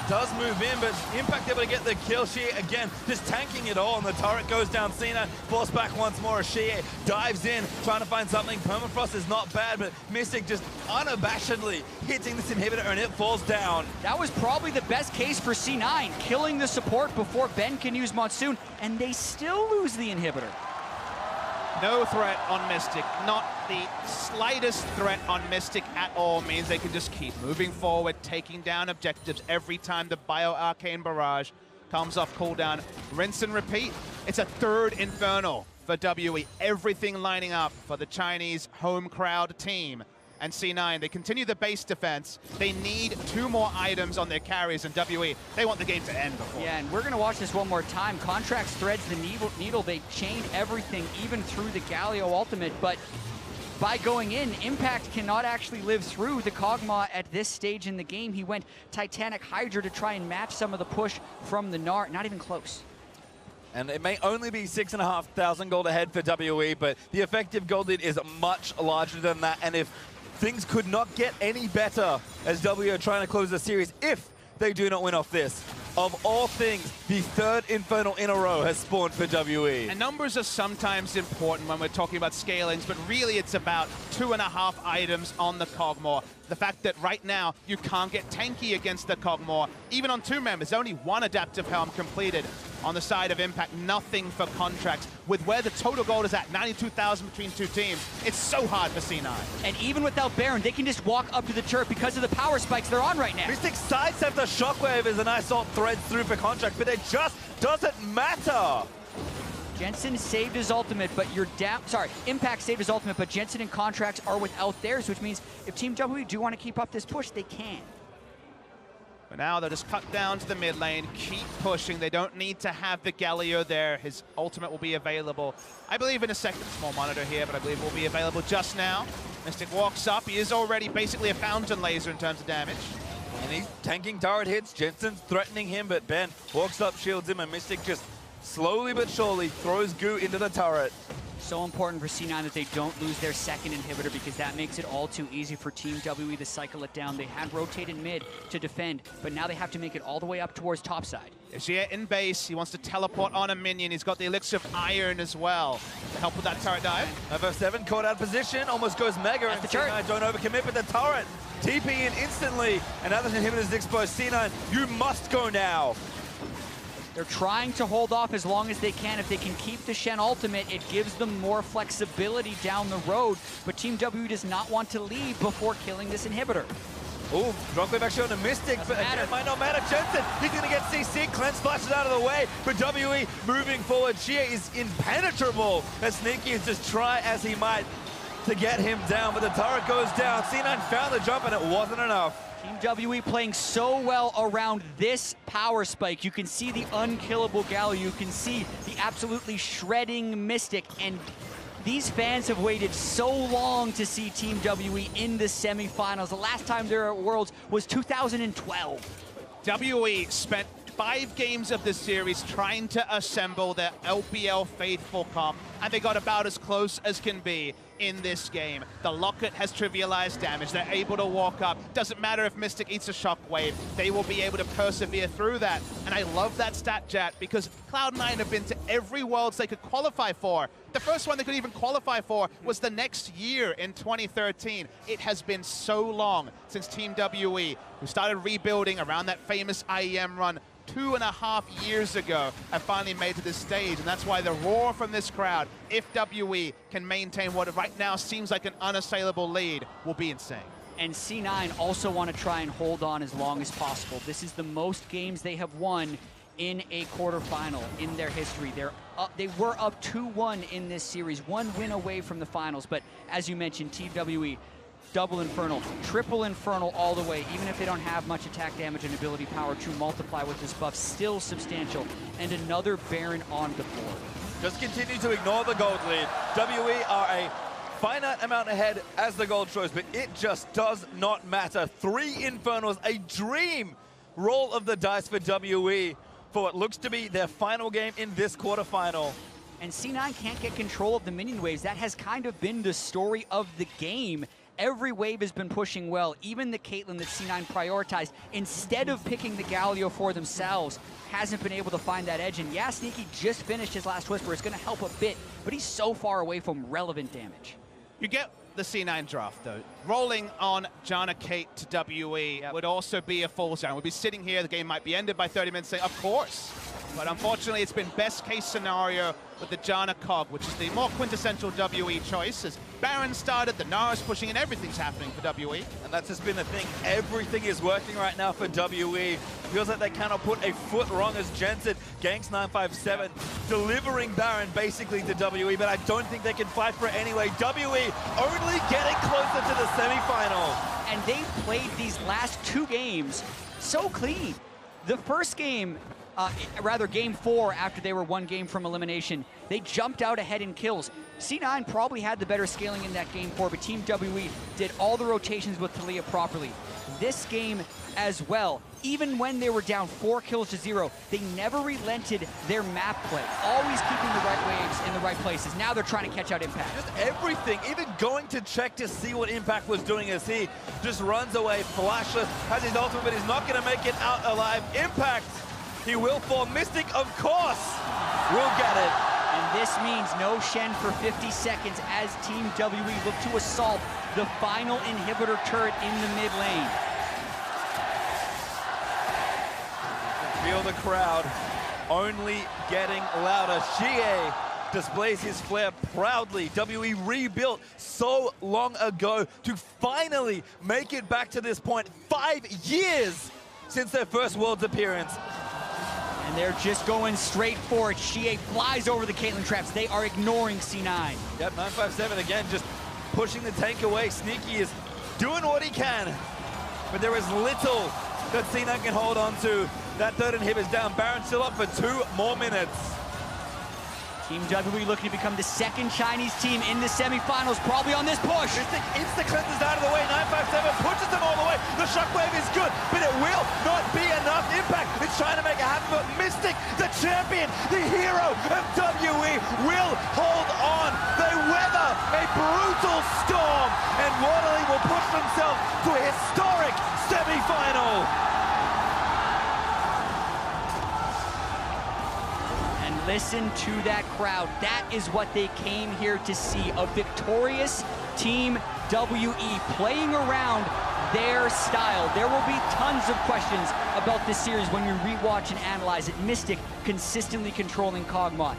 does move in, but Impact able to get the kill. Shia again just tanking it all, and the turret goes down. C9 forced back once more as Shia dives in, trying to find something. Permafrost is not bad, but Mystic just unabashedly hitting this inhibitor, and it falls down. That was probably the best case for C9, killing the support before Ben can use Monsoon, and they still lose the inhibitor. No threat on Mystic, not the slightest threat on Mystic at all, means they can just keep moving forward, taking down objectives every time the Bio-Arcane Barrage comes off cooldown. Rinse and repeat. It's a 3rd Infernal for WE, everything lining up for the Chinese home crowd team. And C9, they continue the base defense. They need 2 more items on their carries, and WE, they want the game to end before. Yeah, and we're going to watch this one more time. Contracts threads the needle. They chained everything, even through the Galio ultimate, but by going in, Impact cannot actually live through the Kog'Maw at this stage in the game. He went Titanic Hydra to try and match some of the push from the Gnar. Not even close. And it may only be 6,500 gold ahead for WE, but the effective gold lead is much larger than that. And if things could not get any better as W are trying to close the series, if they do not win off this, of all things, the 3rd Infernal in a row has spawned for WE. And numbers are sometimes important when we're talking about scalings, but really it's about 2.5 items on the Kog'Maw. The fact that right now you can't get tanky against the Kog'Maw, even on 2 members, only 1 Adaptive Helm completed. On the side of Impact, nothing for contracts. With where the total gold is at, 92,000 between 2 teams, it's so hard for C9. And even without Baron, they can just walk up to the turret because of the power spikes they're on right now. Mystic sidesteps the Shockwave as a nice ult threads through for contract, but it just doesn't matter. Jensen saved his ultimate, but you're down. Sorry, Impact saved his ultimate, but Jensen and Contracts are without theirs, which means if Team W do want to keep up this push, they can. But now they'll just cut down to the mid lane, keep pushing. They don't need to have the Galio there. His ultimate will be available, I believe, in a second. Small monitor here, but I believe it will be available just now. Mystic walks up. He is already basically a fountain laser in terms of damage. And he's tanking turret hits. Jensen's threatening him, but Ben walks up, shields him, and Mystic just slowly but surely throws goo into the turret. So important for C9 that they don't lose their 2nd inhibitor, because that makes it all too easy for Team WE to cycle it down. They had rotated mid to defend, but now they have to make it all the way up towards topside. Ishia in base. He wants to teleport on a minion. He's got the Elixir of Iron as well to help with that turret dive. FF7 caught out position, almost goes Mega, and C9 don't overcommit, but the turret TP in instantly, and now the inhibitor's exposed. C9, you must go now. They're trying to hold off as long as they can. If they can keep the Shen ultimate, it gives them more flexibility down the road. But Team W does not want to leave before killing this inhibitor. Ooh, drop wave actually on the Mystic, but again, it might not matter. Jensen, he's going to get CC. Cleanse splashes out of the way, but WE moving forward. Xie is impenetrable as Sneaky is just try as he might to get him down, but the turret goes down. C9 found the jump, and it wasn't enough. Team WE playing so well around this power spike. You can see the unkillable Galio. You can see the absolutely shredding Mystic, and these fans have waited so long to see Team WE in the semifinals. The last time they were at Worlds was 2012. WE spent 5 games of this series trying to assemble their LPL faithful comp, and they got about as close as can be in this game. The Locket has trivialized damage. They're able to walk up. Doesn't matter if Mystic eats a shockwave, they will be able to persevere through that. And I love that stat, Jat, because Cloud9 have been to every Worlds they could qualify for. The first one they could even qualify for was the next year in 2013. It has been so long since Team WE, who started rebuilding around that famous IEM run 2.5 years ago, have finally made to this stage, and that's why the roar from this crowd, if WE can maintain what right now seems like an unassailable lead, will be insane. And C9 also want to try and hold on as long as possible. This is the most games they have won in a quarterfinal in their history. They were up 2-1 in this series, 1 win away from the finals, but as you mentioned, Team WE, double Infernal, triple Infernal all the way, even if they don't have much attack damage and ability power to multiply with this buff, still substantial, and another Baron on the board. Just continue to ignore the gold lead. WE are a finite amount ahead as the gold choice, but it just does not matter. 3 Infernals, a dream roll of the dice for WE for what looks to be their final game in this quarterfinal. And C9 can't get control of the minion waves. That has kind of been the story of the game. Every wave has been pushing well. Even the Caitlyn that C9 prioritized, instead of picking the Galio for themselves, hasn't been able to find that edge. And yeah, Sneaky just finished his last Whisper. It's going to help a bit, but he's so far away from relevant damage. You get the C9 draft, though. Rolling on Janna Kate to WE would also be a full zone. We'd be sitting here, the game might be ended by 30 minutes, saying, of course. But unfortunately, it's been best case scenario with the Janna Cog, which is the more quintessential WE choice. As Baron started, the Nara's pushing, and everything's happening for WE. And that's just been the thing. Everything is working right now for WE. Feels like they cannot put a foot wrong as Jensen ganks 957, delivering Baron basically to WE, but I don't think they can fight for it anyway. WE only getting closer to the semifinal. And they've played these last 2 games so clean. The first game, rather game 4, after they were 1 game from elimination, they jumped out ahead in kills. C9 probably had the better scaling in that game 4, but Team WE did all the rotations with Taliyah properly. This game as well, even when they were down 4 kills to 0, they never relented their map play, always keeping the right waves in the right places. Now they're trying to catch out Impact. Just everything, even going to check to see what Impact was doing as he just runs away, flashless, has his ultimate, but he's not going to make it out alive. Impact, he will fall. Mystic, of course, will get it. And this means no Shen for 50 seconds as Team WE look to assault the final inhibitor turret in the mid lane. Feel the crowd only getting louder. Xie displays his flair proudly. WE rebuilt so long ago to finally make it back to this point. 5 years since their first Worlds appearance. And they're just going straight for it. Xie flies over the Caitlyn traps. They are ignoring C9. Yep, 957 again, just pushing the tank away. Sneaky is doing what he can, but there is little that C9 can hold on to. That third inhibitor's down. Baron still up for 2 more minutes. Team WE looking to become the second Chinese team in the semifinals, probably on this push. Mystic insta-cleanses out of the way. 957 pushes them all the way. The shockwave is good, but it will not be enough. Impact is trying to make it happen, but Mystic, the champion, the hero of WE, will hold on. They weather a brutal storm, and Waterley will push themselves to a historic semifinal. Listen to that crowd. That is what they came here to see. A victorious Team WE playing around their style. There will be tons of questions about this series when we rewatch and analyze it. Mystic consistently controlling Kog'Maw,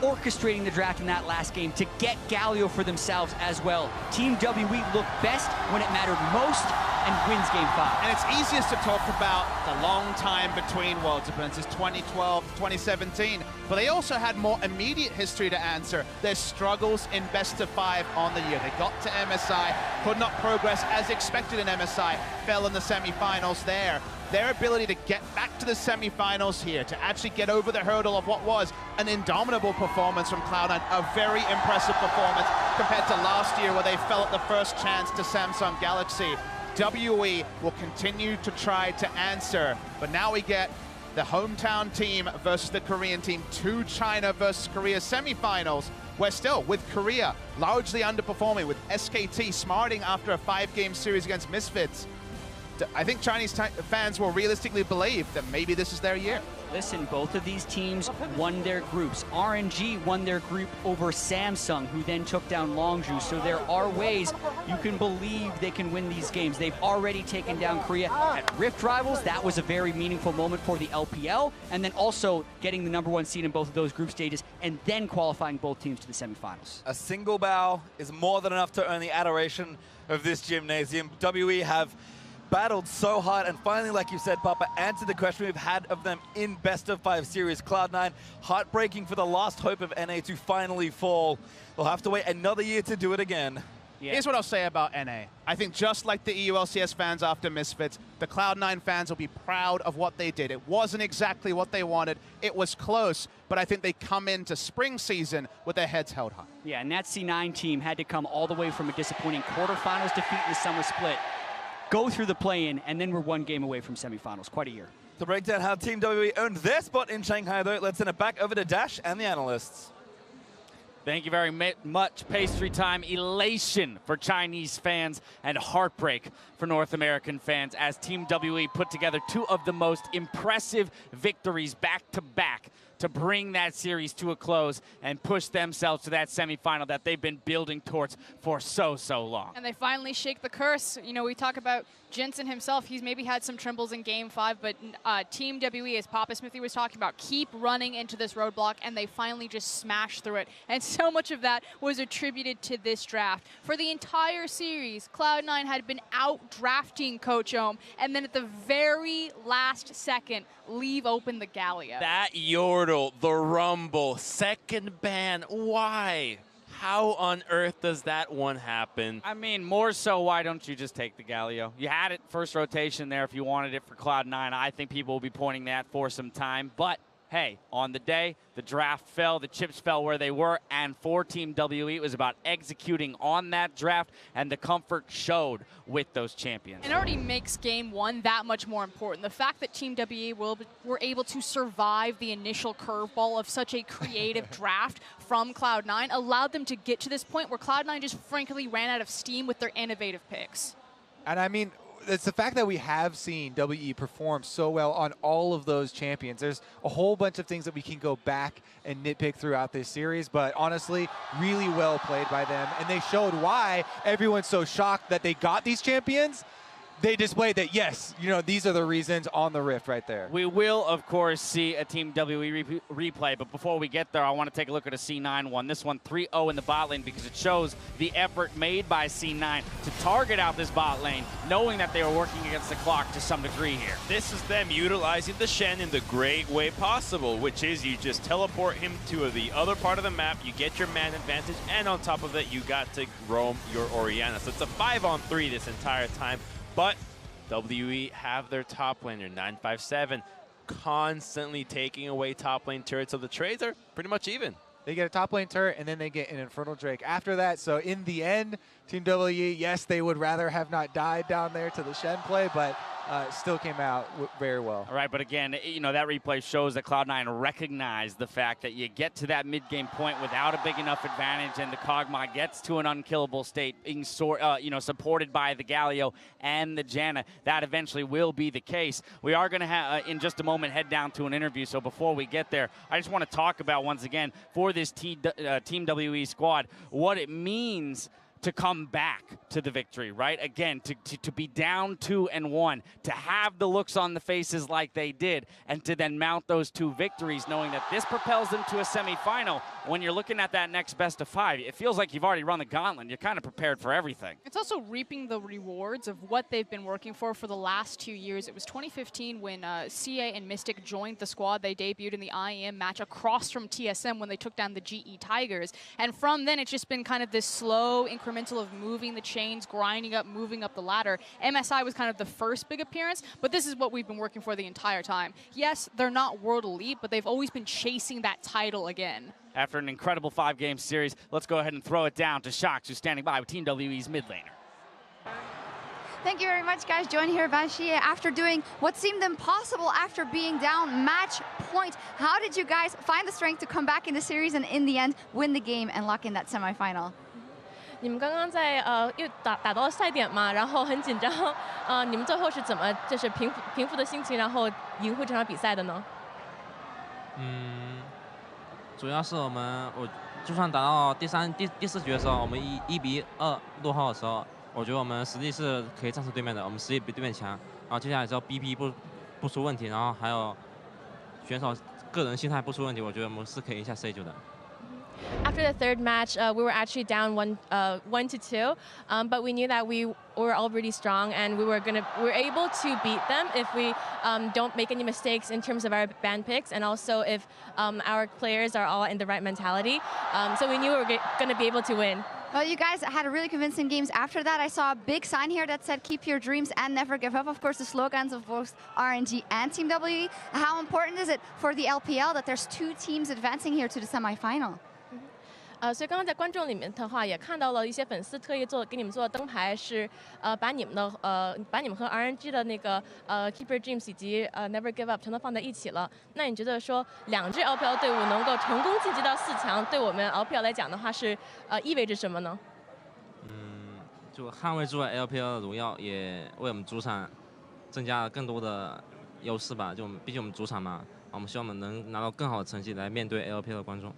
orchestrating the draft in that last game to get Galio for themselves as well. Team WE looked best when it mattered most, and wins Game 5. And it's easiest to talk about the long time between Worlds appearances, 2012, 2017, but they also had more immediate history to answer. Their struggles in best of 5 on the year. They got to MSI, could not progress as expected in MSI, fell in the semifinals there. Their ability to get back to the semifinals here, to actually get over the hurdle of what was an indomitable performance from Cloud9, a very impressive performance compared to last year where they fell at the first chance to Samsung Galaxy. WE will continue to try to answer, but now we get the hometown team versus the Korean team, 2 China versus Korea semifinals. We're still with Korea largely underperforming, with SKT smarting after a 5-game series against Misfits. I think Chinese fans will realistically believe that maybe this is their year. Listen, both of these teams won their groups. RNG won their group over Samsung, who then took down Longzhou. So there are ways you can believe they can win these games. They've already taken down Korea at Rift Rivals. That was a very meaningful moment for the LPL. And then also getting the #1 seed in both of those group stages and then qualifying both teams to the semifinals. A single bow is more than enough to earn the adoration of this gymnasium. WE have battled so hard and finally, like you said, Papa, answered the question we've had of them in best of 5 series. Cloud9, heartbreaking for the last hope of NA to finally fall. They'll have to wait another year to do it again. Yeah. Here's what I'll say about NA. I think just like the EULCS fans after Misfits, the Cloud9 fans will be proud of what they did. It wasn't exactly what they wanted. It was close, but I think they come into spring season with their heads held high. Yeah, and that C9 team had to come all the way from a disappointing quarterfinals defeat in the summer split, go through the play-in, and then we're 1 game away from semifinals. Quite a year. To break down how Team WE earned their spot in Shanghai, though, let's send it back over to Dash and the analysts. Thank you very much. Pastry time, elation for Chinese fans and heartbreak for North American fans as Team WE put together 2 of the most impressive victories back-to-back to bring that series to a close and push themselves to that semifinal that they've been building towards for so long. And they finally shake the curse. You know, we talk about Jensen himself. He's maybe had some trembles in Game 5, but Team WE, as Papa Smithy was talking about, keep running into this roadblock, and they finally just smash through it. And so much of that was attributed to this draft. For the entire series, Cloud9 had been out-drafting Coach Ohm, and then at the very last second, leave open the Galio. That Yordle, the Rumble, second ban, why? How on earth does that one happen? I mean, more so, why don't you just take the Galio? You had it first rotation there if you wanted it for Cloud9. I think people will be pointing that for some time, but hey, on the day, the draft fell, the chips fell where they were, and for Team WE, it was about executing on that draft, and the comfort showed with those champions. It already makes Game 1 that much more important. The fact that Team WE were able to survive the initial curveball of such a creative draft from Cloud9 allowed them to get to this point where Cloud9 just frankly ran out of steam with their innovative picks. And I mean, it's the fact that we have seen WE perform so well on all of those champions. There's a whole bunch of things that we can go back and nitpick throughout this series, but honestly, really well played by them. And they showed why everyone's so shocked that they got these champions. They displayed that, yes, you know, these are the reasons on the Rift right there. We will, of course, see a Team WE replay, but before we get there, I want to take a look at a C9 one. This one 3-0 in the bot lane because it shows the effort made by C9 to target out this bot lane, knowing that they were working against the clock to some degree here. This is them utilizing the Shen in the great way possible, which is you just teleport him to the other part of the map, you get your man advantage, and on top of that, you got to roam your Orianna. So it's a 5-on-3 this entire time. But WE have their top laner, 957, constantly taking away top lane turrets, so the trades are pretty much even. They get a top lane turret, and then they get an Infernal Drake after that. So in the end, Team WE, yes, they would rather have not died down there to the Shen play, but still came out very well. All right, but again, you know, that replay shows that Cloud9 recognized the fact that you get to that mid-game point without a big enough advantage, and the Kog'Maw gets to an unkillable state, being supported by the Galio and the Janna. That eventually will be the case. We are going to have, in just a moment, head down to an interview. So before we get there, I just want to talk about, once again, for this Team WE squad, what it means to come back to the victory, right? Again, to be down 2-1, to have the looks on the faces like they did, and to then mount those 2 victories, knowing that this propels them to a semifinal. When you're looking at that next best of 5, it feels like you've already run the gauntlet. You're kind of prepared for everything. It's also reaping the rewards of what they've been working for the last 2 years. It was 2015 when CA and Mystic joined the squad. They debuted in the IEM match across from TSM when they took down the GE Tigers. And from then, it's just been kind of this slow incremental of moving the chains, grinding up, moving up the ladder. MSI was kind of the first big appearance, but this is what we've been working for the entire time. Yes, they're not world elite, but they've always been chasing that title again. After an incredible 5-game series, let's go ahead and throw it down to Shox, who's standing by with Team WE's mid laner. Thank you very much, guys. Joined here by Xie after doing what seemed impossible after being down match point. How did you guys find the strength to come back in the series and in the end win the game and lock in that semifinal? 你们刚刚在又打到赛点嘛，然后很紧张，你们最后是怎么就是平复的心情，然后赢回这场比赛的呢？主要是我就算打到第4局的时候，我们1比2落后的时候，我觉得我们实力是可以战胜对面的，我们实力比对面强。然后接下来之后 BP 不出问题，然后还有选手个人心态不出问题，我觉得我们是可以赢下 C9 的。 After the third match, we were actually down 1-2, but we knew that we were already strong and we were able to beat them if we don't make any mistakes in terms of our ban picks and also if our players are all in the right mentality. So we knew we were going to be able to win. Well, you guys had really convincing games after that. I saw a big sign here that said, keep your dreams and never give up. Of course, the slogans of both RNG and Team WE. How important is it for the LPL that there's 2 teams advancing here to the semifinal? 所以刚刚在观众里面的话，也看到了一些粉丝特意给你们做的灯牌，是把你们和 RNG 的那个Keep Your Dreams 以及Never Give Up 全都放在一起了。那你觉得说2支 LPL 队伍能够成功晋级到4强，对我们 LPL 来讲的话是意味着什么呢？就捍卫住了 LPL 的荣耀，也为我们主场增加了更多的优势吧。就毕竟我们主场嘛，我们希望我们能拿到更好的成绩来面对 LPL 的观众。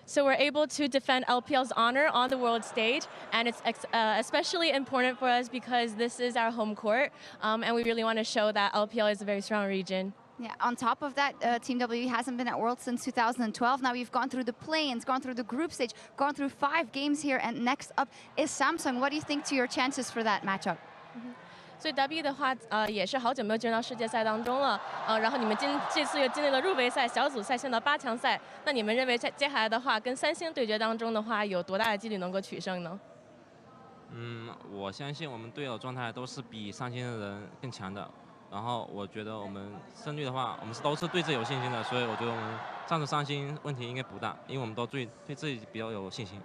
So we're able to defend LPL's honor on the world stage, and it's especially important for us because this is our home court, and we really want to show that LPL is a very strong region. Yeah, on top of that, Team WE hasn't been at Worlds since 2012. Now we've gone through the play-ins, gone through the group stage, gone through 5 games here, and next up is Samsung. What do you think to your chances for that matchup? 所以 W 的话，也是好久没有进入到世界赛当中了，然后你们这次又经历了入围赛、小组赛，现在到8强赛，那你们认为在接下来的话，跟3星对决当中的话，有多大的几率能够取胜呢？我相信我们队友状态都是比3星的人更强的，然后我觉得我们胜率的话，我们都是对自己有信心的，所以我觉得我们上次3星问题应该不大，因为我们都对自己比较有信心。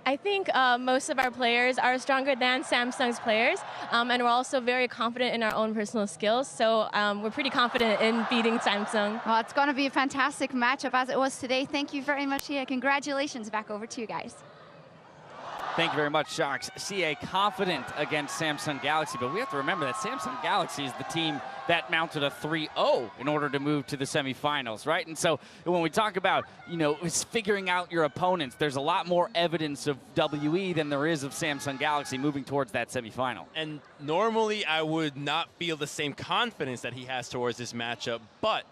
I think most of our players are stronger than Samsung's players, and we're also very confident in our own personal skills. So we're pretty confident in beating Samsung. Well, it's going to be a fantastic matchup as it was today. Thank you very much, Xie. Congratulations. Back over to you guys. Thank you very much, Shox. CA confident against Samsung Galaxy, but we have to remember that Samsung Galaxy is the team that mounted a 3-0 in order to move to the semifinals, right? And so when we talk about, it's figuring out your opponents, there's a lot more evidence of WE than there is of Samsung Galaxy moving towards that semifinal. And normally I would not feel the same confidence that he has towards this matchup, but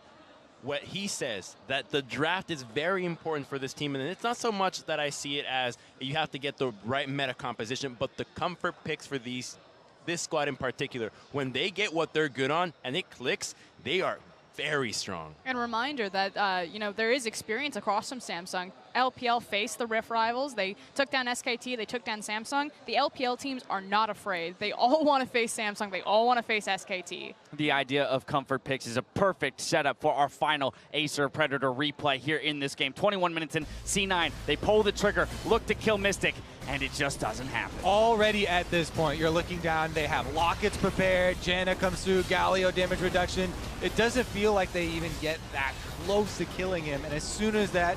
what he says, that the draft is very important for this team, and it's not so much that I see it as you have to get the right meta composition, but the comfort picks for this squad in particular. When they get what they're good on and it clicks, they are very strong. And a reminder that, there is experience across from Samsung. LPL faced the Rift rivals. They took down SKT. They took down Samsung. The LPL teams are not afraid. They all want to face Samsung. They all want to face SKT. The idea of comfort picks is a perfect setup for our final Acer Predator replay here in this game. 21 minutes in, C9, they pull the trigger, look to kill Mystic, and it just doesn't happen. Already at this point, you're looking down, they have Lockets prepared, Janna comes through, Galio damage reduction. It doesn't feel like they even get that close to killing him, and as soon as that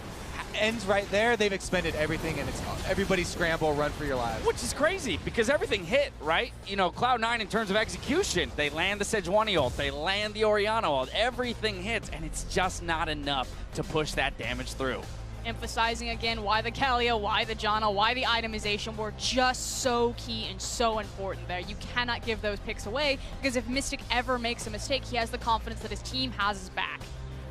ends right there, they've expended everything, and it's everybody scramble, run for your lives. Which is crazy, because everything hit, right? Cloud9 in terms of execution, they land the Sejuani ult, they land the Orianna ult, everything hits, and it's just not enough to push that damage through. emphasizing again why the Galio, why the Janna, why the itemization were just so key and so important there. You cannot give those picks away because if Mystic ever makes a mistake, he has the confidence that his team has his back.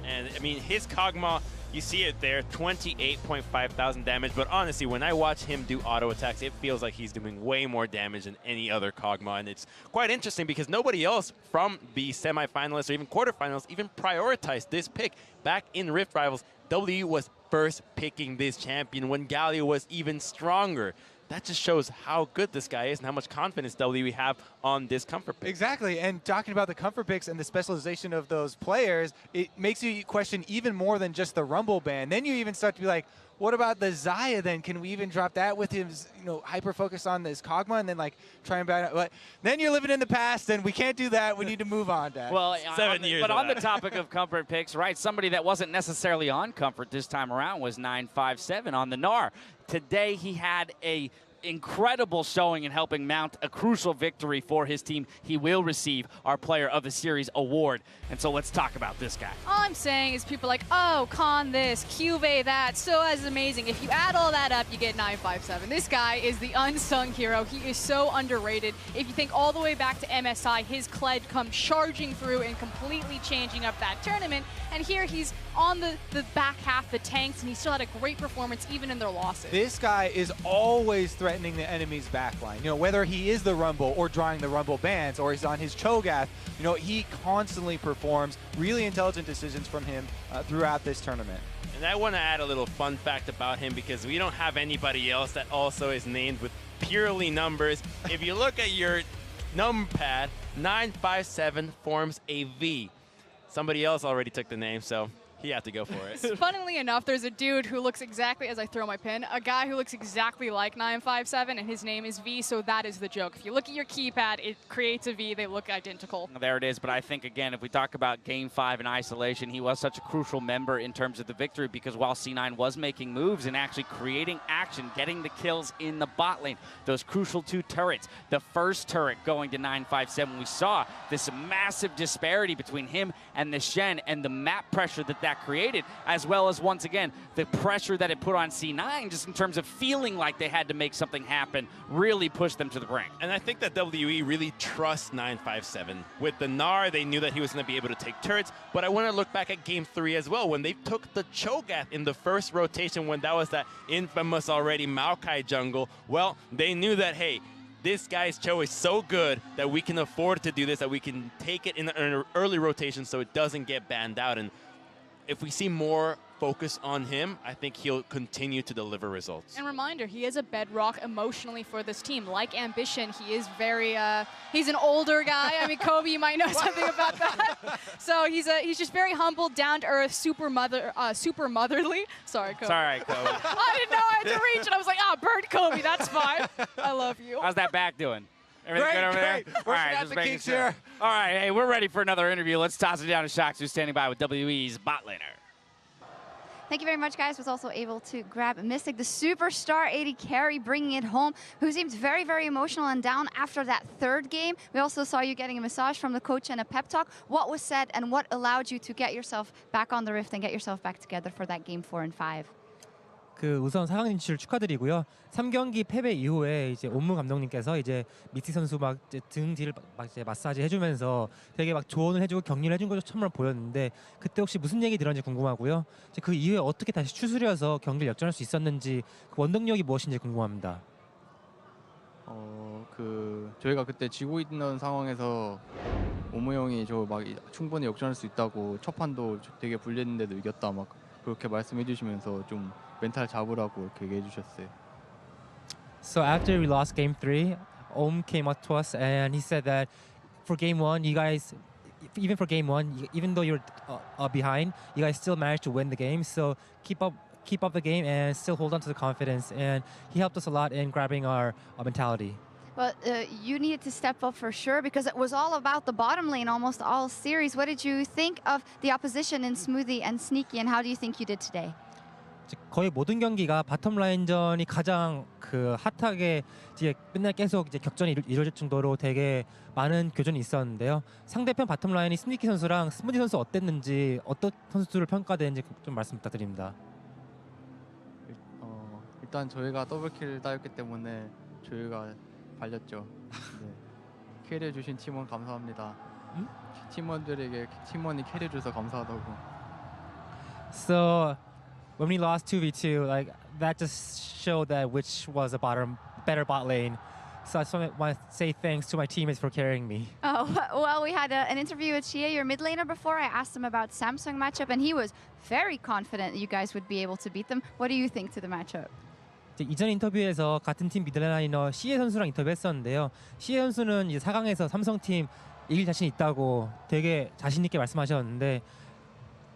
And I mean, his Kog'Maw, you see it there, 28.5 thousand damage. But honestly, when I watch him do auto attacks, it feels like he's doing way more damage than any other Kog'Maw. And it's quite interesting because nobody else from the semifinalists or even quarterfinals even prioritized this pick. Back in Rift Rivals, WWE was first picking this champion when Galio was even stronger. That just shows how good this guy is and how much confidence WWE have on this comfort pick. Exactly, and talking about the comfort picks and the specialization of those players, it makes you question even more than just the Rumble ban. Then you even start to be like, what about the Xayah then? Can we even drop that with his, hyper focus on this Kog'Maw and then like try and ban it? But then you're living in the past and we can't do that. We need to move on, Dad. Well, 7 years. But on the topic of comfort picks, right? Somebody that wasn't necessarily on comfort this time around was 957 on the Gnar. Today he had a incredible showing in helping mount a crucial victory for his team. He will receive our Player of the Series award. And so let's talk about this guy. All I'm saying is people are like, oh, Con this, Cuvee that, so as amazing. If you add all that up, you get 957. This guy is the unsung hero. He is so underrated. If you think all the way back to MSI, his Kled come charging through and completely changing up that tournament. And here he's on the back half, the tanks, and he still had a great performance even in their losses. This guy is always threatening the enemy's backline. Whether he is the Rumble or drawing the Rumble bans or he's on his Cho'Gath, he constantly performs really intelligent decisions from him throughout this tournament. And I want to add a little fun fact about him because we don't have anybody else that also is named with purely numbers. If you look at your number pad, 957 forms a V. Somebody else already took the name, so he had to go for it. Funnily enough, there's a dude who looks exactly, as I throw my pin, a guy who looks exactly like 957, and his name is V, so that is the joke. If you look at your keypad, it creates a V. They look identical. There it is, but I think, again, if we talk about Game 5 in isolation, he was such a crucial member in terms of the victory because while C9 was making moves and actually creating action, getting the kills in the bot lane, those crucial 2 turrets, the first turret going to 957, we saw this massive disparity between him and the Shen and the map pressure that created, as well as, once again, the pressure that it put on C9 just in terms of feeling like they had to make something happen, really pushed them to the brink. And I think that WWE really trusts 957. With the Gnar, they knew that he was going to be able to take turrets, but I want to look back at Game 3 as well, when they took the Cho'Gath in the first rotation, when that was that infamous already Maokai jungle. Well, they knew that, hey, this guy's Cho is so good that we can afford to do this, that we can take it in an early rotation so it doesn't get banned out. And if we see more focus on him, I think he'll continue to deliver results. And reminder, he is a bedrock emotionally for this team. Like Ambition, he is very, he's an older guy. I mean, Kobe, you might know something about that. So he's just very humble, down to earth, super motherly. Sorry, Kobe. It's all right, Kobe. I didn't know I had to reach, and I was like, burnt Kobe, that's fine. I love you. How's that back doing? Everything Great, good over great. there? We're All right, just making sure. All right, hey, we're ready for another interview. Let's toss it down to Shox, who's standing by with WE's bot laner. Thank you very much, guys. Was also able to grab Mystic, the superstar 80 carry, bringing it home, who seemed very, very emotional and down after that third game. We also saw you getting a massage from the coach and a pep talk. What was said and what allowed you to get yourself back on the Rift and get yourself back together for that game 4 and 5? 우선 4강 진출 축하드리고요. 3경기 패배 이후에 이제 옴무 감독님께서 이제 미티 선수 막 등 뒤를 막 이제 마사지 해주면서 되게 막 조언을 해주고 격려를 해준 것도 처음으로 보였는데 그때 혹시 무슨 얘기 들었는지 궁금하고요. 이제 그 이후에 어떻게 다시 추스려서 경기를 역전할 수 있었는지 그 원동력이 무엇인지 궁금합니다. 저희가 그때 지고 있는 상황에서 오무 형이 저 막 충분히 역전할 수 있다고 첫 판도 되게 불리했는데도 이겼다 막 그렇게 말씀해 주시면서 좀 멘탈 잡으라고 이렇게 얘기해 주셨어요. So after we lost game 3, Om came up to us and he said that for game 1, you guys, even for game 1, even though you're behind, you guys still managed to win the game. So keep up the game and still hold on to the confidence. And he helped us a lot in grabbing our mentality. Well, you needed to step up for sure because it was all about the bottom lane almost all series. What did you think of the opposition in Smoothie and Sneaky, and how do you think you did today? 거의 모든 경기가 바텀 라인전이 가장 그 핫하게 이제 맨날 계속 이제 격전이 이루어질 정도로 되게 많은 교전이 있었는데요. 상대편 바텀 라인이 스니키 선수랑 스무디 선수 어땠는지 어떤 선수들을 평가되는지 좀 말씀 부탁드립니다. 일단 저희가 더블킬을 따였기 때문에 저희가 발렸죠. 네. 캐리해 주신 팀원 감사합니다. 팀원들에게 팀원이 캐리해 줘서 감사하다고. So when we lost 2v2, like that just showed that which was a better bot lane. So I just want to say thanks to my teammates for carrying me. Oh, well, we had an interview with Shia, your mid laner, before. I asked him about Samsung matchup, and he was very confident that you guys would be able to beat them. What do you think to the matchup? 이전 인터뷰에서 같은 팀 미드라이너 시에 선수랑 인터뷰했었는데요. 시에 선수는 이제 4강에서 삼성팀 이길 자신 있다고 되게 자신 있게 말씀하셨는데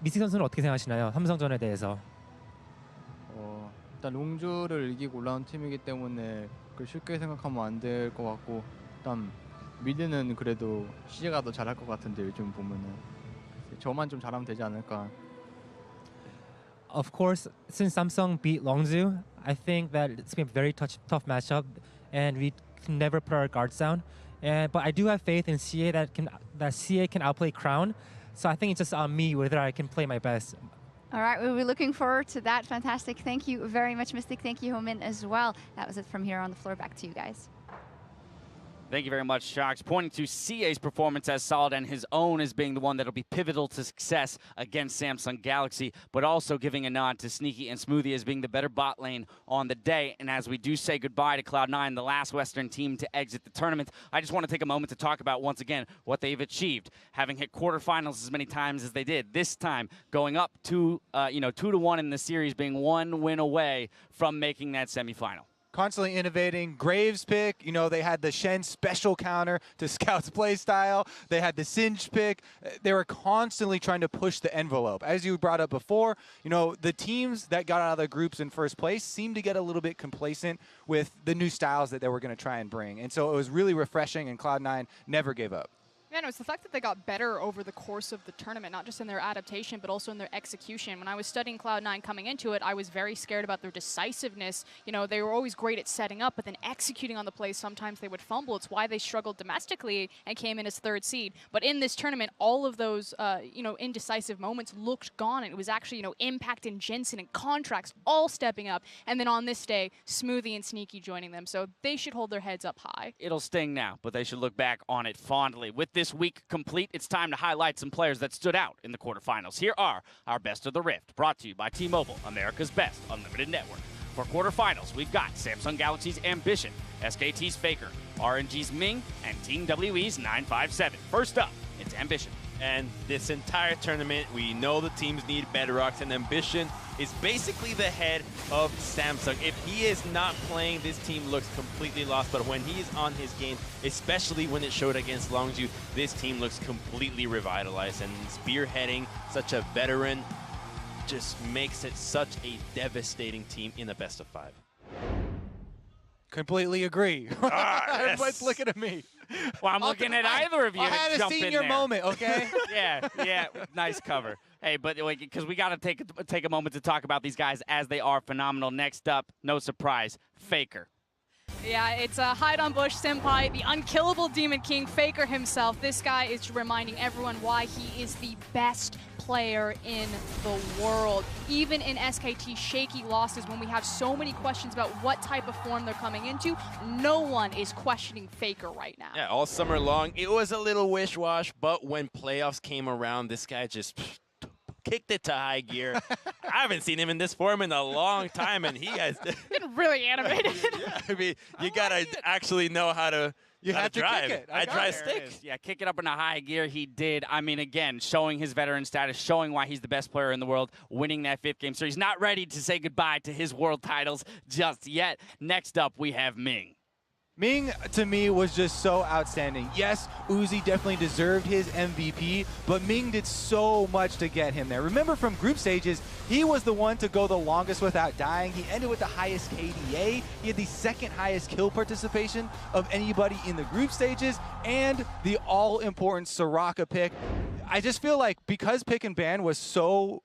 미스 선수는 어떻게 생각하시나요? 삼성전에 대해서. 일단 롱주를 이기고 올라온 팀이기 때문에 그 쉽게 생각하면 안 될 것 같고, 일단 미드는 그래도 시제가 더 잘할 것 같은데 요즘 보면은 저만 좀 잘하면 되지 않을까. Of course, since Samsung beat Longzhu, I think that it's going to be a very tough matchup, and we can never put our guards down. But I do have faith in CA that CA can outplay Crown. So I think it's just on me whether I can play my best. All right, we'll be looking forward to that. Fantastic. Thank you very much, Mystic. Thank you, Homin, as well. That was it from here on the floor. Back to you guys. Thank you very much, Sharks. Pointing to CA's performance as solid and his own as being the one that'll be pivotal to success against Samsung Galaxy, but also giving a nod to Sneaky and Smoothie as being the better bot lane on the day. And as we do say goodbye to Cloud9, the last Western team to exit the tournament, I just want to take a moment to talk about, once again, what they've achieved. Having hit quarterfinals as many times as they did, this time going up 2-1 in the series, being one win away from making that semifinal. Constantly innovating. Graves pick, they had the Shen special counter to Scout's playstyle. They had the Singe pick. They were constantly trying to push the envelope. As you brought up before, the teams that got out of the groups in first place seemed to get a little bit complacent with the new styles that they were going to try and bring. And so it was really refreshing, and Cloud9 never gave up. Yeah, no, it's the fact that they got better over the course of the tournament, not just in their adaptation, but also in their execution. When I was studying Cloud9 coming into it, I was very scared about their decisiveness. They were always great at setting up, but then executing on the plays, sometimes they would fumble. It's why they struggled domestically and came in as third seed. But in this tournament, all of those, indecisive moments looked gone. And it was actually, Impact and Jensen and Contracts all stepping up. And then on this day, Smoothie and Sneaky joining them. So they should hold their heads up high. It'll sting now, but they should look back on it fondly. With this week complete, it's time to highlight some players that stood out in the quarterfinals. Here are our Best of the Rift, brought to you by T-Mobile, America's best unlimited network. For quarterfinals, we've got Samsung Galaxy's Ambition, SKT's Faker, RNG's Ming, and Team WE's 957. First up, it's Ambition. And this entire tournament, we know the teams need Bedrocks, and Ambition is basically the head of Samsung. If he is not playing, this team looks completely lost. But when he is on his game, especially when it showed against Longzhu, this team looks completely revitalized. And spearheading such a veteran just makes it such a devastating team in the best of 5. Completely agree. Everybody's looking at me. Well, I'm looking at either of you. I had a senior moment, okay? yeah, nice cover. Hey, but because we got to take a moment to talk about these guys as they are phenomenal. Next up, no surprise, Faker. Yeah, it's a hide on bush senpai, the unkillable Demon King, Faker himself. This guy is reminding everyone why he is the best player in the world. Even in SKT shaky losses, when we have so many questions about what type of form they're coming into, no one is questioning Faker right now. Yeah, all summer long, it was a little wish-wash, but when playoffs came around, this guy just kicked it to high gear. I haven't seen him in this form in a long time, and he has been really animated. Yeah, I mean, you gotta actually know how to. You have to drive. kick it. I drive stick. Yeah, kick it up in a high gear. He did. I mean, again, showing his veteran status, showing why he's the best player in the world, winning that 5th game. So he's not ready to say goodbye to his world titles just yet. Next up, we have Ming. Ming, to me, was just so outstanding. Yes, Uzi definitely deserved his MVP, but Ming did so much to get him there. Remember from group stages, he was the one to go the longest without dying. He ended with the highest KDA. He had the 2nd highest kill participation of anybody in the group stages, and the all-important Soraka pick. I just feel like because pick and ban was so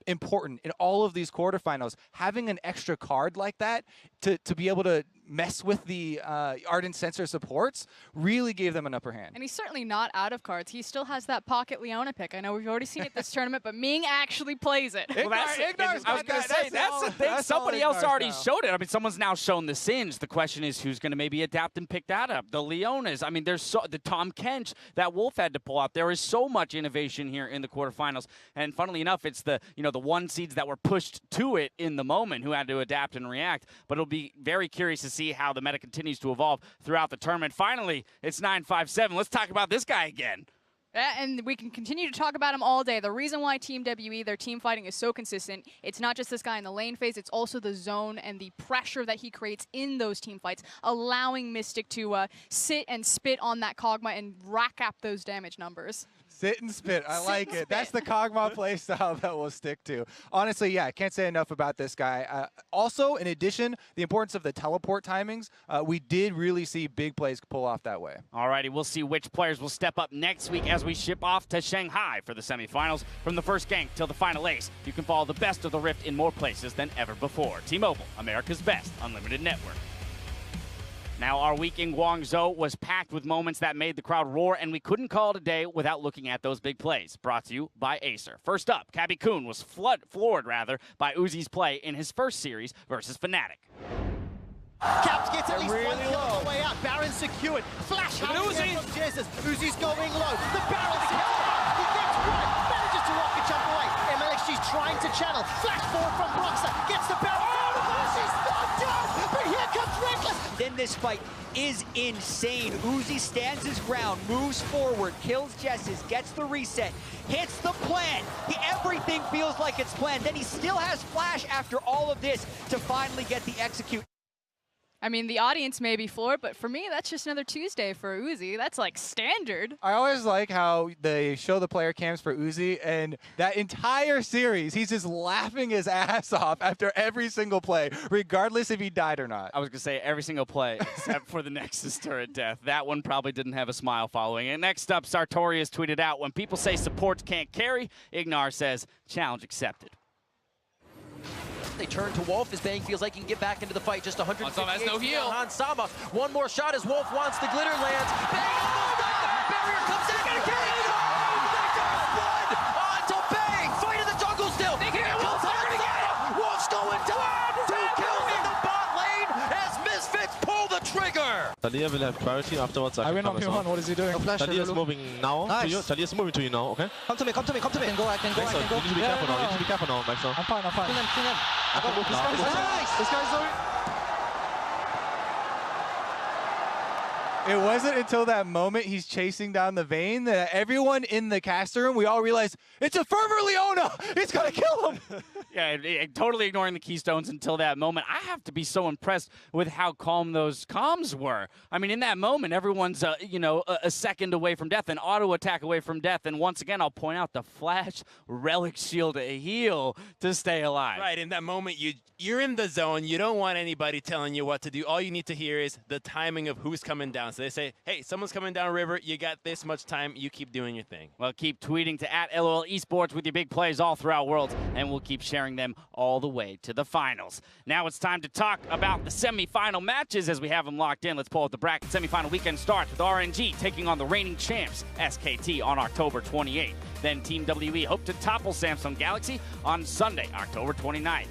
important in all of these quarterfinals, having an extra card like that to be able to mess with the Ardent sensor supports really gave them an upper hand. And he's certainly not out of cards. He still has that pocket Leona pick. I know we've already seen it this tournament, but Ming actually plays it. Well, that's the thing. Somebody else already showed it. I mean, someone's now shown the Singe. The question is who's going to maybe adapt and pick that up. The Leonas. I mean, there's the Tom Kench that Wolf had to pull out. There is so much innovation here in the quarterfinals. And funnily enough, it's the the one seeds that were pushed to it in the moment who had to adapt and react. But it'll be very curious to see how the meta continues to evolve throughout the tournament. Finally, it's 9-5-7. Let's talk about this guy again. And we can continue to talk about him all day. The reason why Team WE, their team fighting is so consistent, it's not just this guy in the lane phase, it's also the zone and the pressure that he creates in those team fights, allowing Mystic to sit and spit on that Kog'Maw and rack up those damage numbers. Sit and spit. I like it. That's the Kog'Maw play style that we'll stick to. Honestly, yeah, I can't say enough about this guy. Also, in addition, the importance of the teleport timings, we did really see big plays pull off that way. Alrighty, we'll see which players will step up next week as we ship off to Shanghai for the semifinals. From the first gank till the final ace, you can follow the best of the Rift in more places than ever before. T-Mobile, America's best unlimited network. Now, our week in Guangzhou was packed with moments that made the crowd roar, and we couldn't call it a day without looking at those big plays. Brought to you by Acer. First up, Cabby Kuhn was floored by Uzi's play in his first series versus Fnatic. Caps gets at least one kill on the way out. Baron secured. Flash out from Jesus. Uzi's going low. The Baron secured. He gets one. Manages to rocket jump away. MLXG's trying to channel. Flash forward from Broxer. Gets the Baron. She's not done. But here comes Reckless. Then this fight is insane. Uzi stands his ground, moves forward, kills Jesses, gets the reset, hits the plan. Everything feels like it's planned. Then he still has Flash after all of this to finally get the execute. I mean, the audience may be floored, but for me, that's just another Tuesday for Uzi. That's like standard. I always like how they show the player cams for Uzi, and that entire series, he's just laughing his ass off after every single play, regardless if he died or not. I was going to say every single play except for the Nexus turret death. That one probably didn't have a smile following it. Next up, Sartorius tweeted out, when people say supports can't carry, Ignar says, challenge accepted. They turn to Wolf as Bang feels like he can get back into the fight. Just 158 has no heal. on Sama. One more shot as Wolf wants the glitter lands. Bang almost down. Barrier comes in. Blood onto Bang. Fight in the jungle still. Here comes Wolf. Wolf's going down. 2 kills in the bot lane as Misfits pull the trigger. Talia will have priority afterwards. I win on P1. What is he doing? Talia is moving now to you. Talia is moving to you now, okay? Come to me, come to me, come to me. I can go. You need to be careful now. You need to be careful now, Maxo. I'm fine. Kill him. This guy's doing. It wasn't until that moment he's chasing down the vein that everyone in the caster room, we all realized, it's a Fervor Leona! It's gonna kill him! Yeah, totally ignoring the keystones until that moment. I have to be so impressed with how calm those comms were. I mean, in that moment, everyone's, a second away from death, an auto attack away from death. And once again, I'll point out the Flash Relic Shield a heal to stay alive. Right, in that moment, you're in the zone. You don't want anybody telling you what to do. All you need to hear is the timing of who's coming down. So they say, hey, someone's coming down river. You got this much time. You keep doing your thing. Well, keep tweeting to @LOL Esports with your big plays all throughout Worlds, and we'll keep sharing them all the way to the finals. Now it's time to talk about the semifinal matches as we have them locked in. Let's pull up the bracket. Semifinal weekend starts with RNG taking on the reigning champs, SKT, on October 28th. Then Team WE hope to topple Samsung Galaxy on Sunday, October 29th.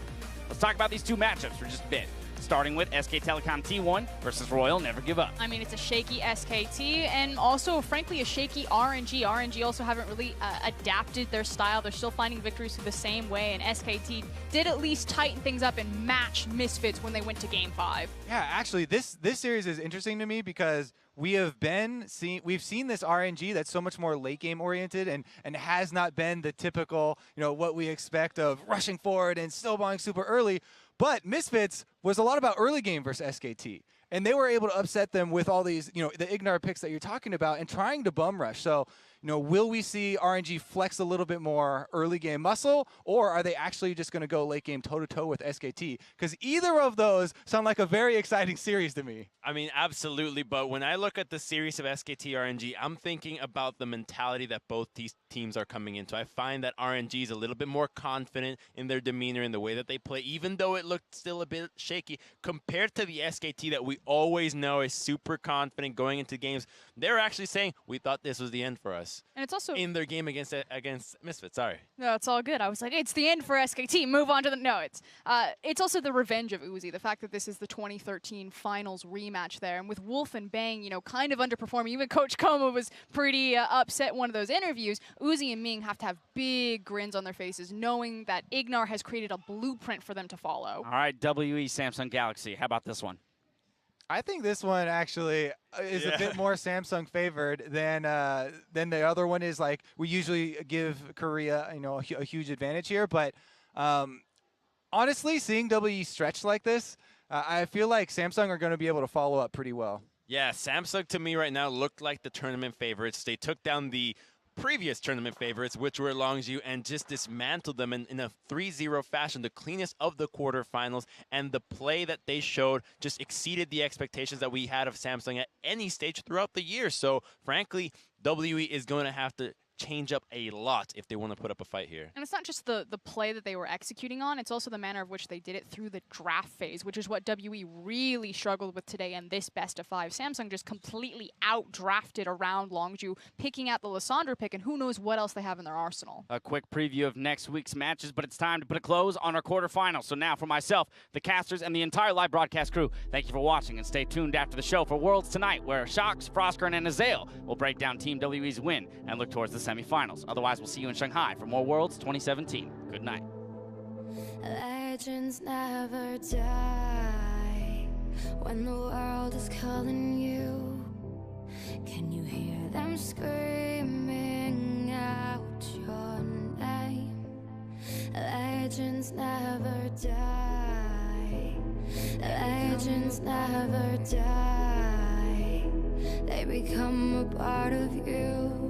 Let's talk about these two matchups for just a bit. Starting with SK Telecom T1 versus Royal Never Give Up. I mean, it's a shaky SKT and also, frankly, a shaky RNG. RNG also haven't really adapted their style. They're still finding victories the same way, and SKT did at least tighten things up and match Misfits when they went to Game 5. Yeah, actually, this series is interesting to me because we've seen this RNG that's so much more late game oriented and has not been the typical, what we expect of rushing forward and snowballing super early. But Misfits was a lot about early game versus SKT. And they were able to upset them with all these, the Ignar picks that you're talking about and trying to bum rush. So will we see RNG flex a little bit more early game muscle, or are they actually just going to go late game toe-to-toe with SKT? Because either of those sound like a very exciting series to me. I mean, absolutely, but when I look at the series of SKT RNG, I'm thinking about the mentality that both these teams are coming into. I find that RNG is a little bit more confident in their demeanor, in the way that they play, even though it looked still a bit shaky, compared to the SKT that we always know is super confident going into games. They're actually saying, we thought this was the end for us. And it's also in their game against Misfits, sorry. No, it's all good. I was like, it's the end for SKT. Move on to the... No, it's also the revenge of Uzi. The fact that this is the 2013 finals rematch there. And with Wolf and Bang, kind of underperforming. Even Coach Koma was pretty upset in one of those interviews. Uzi and Ming have to have big grins on their faces, knowing that Ignar has created a blueprint for them to follow. All right, WE Samsung Galaxy. How about this one? I think this one actually is a bit more Samsung favored than the other one is. Like, we usually give Korea, a huge advantage here, but honestly, seeing WE stretch like this, I feel like Samsung are going to be able to follow up pretty well. Yeah, Samsung to me right now looked like the tournament favorites. They took down the previous tournament favorites, which were Longzhu, and just dismantled them in a 3-0 fashion, the cleanest of the quarterfinals, and the play that they showed just exceeded the expectations that we had of Samsung at any stage throughout the year. So, frankly, WE is going to have to change up a lot if they want to put up a fight here. And it's not just the play that they were executing on, it's also the manner of which they did it through the draft phase, which is what WE really struggled with today in this best of 5. Samsung just completely out-drafted around Longzhu, picking out the Lysandre pick, and who knows what else they have in their arsenal. A quick preview of next week's matches, but it's time to put a close on our quarterfinals. So now for myself, the casters, and the entire live broadcast crew, thank you for watching, and stay tuned after the show for Worlds Tonight, where Shox, Froskern, and Azael will break down Team WE's win and look towards the semifinals. Otherwise, we'll see you in Shanghai for more Worlds 2017. Good night. Legends never die when the world is calling you. Can you hear them screaming out your name? Legends never die. Legends never die. They become a part of you.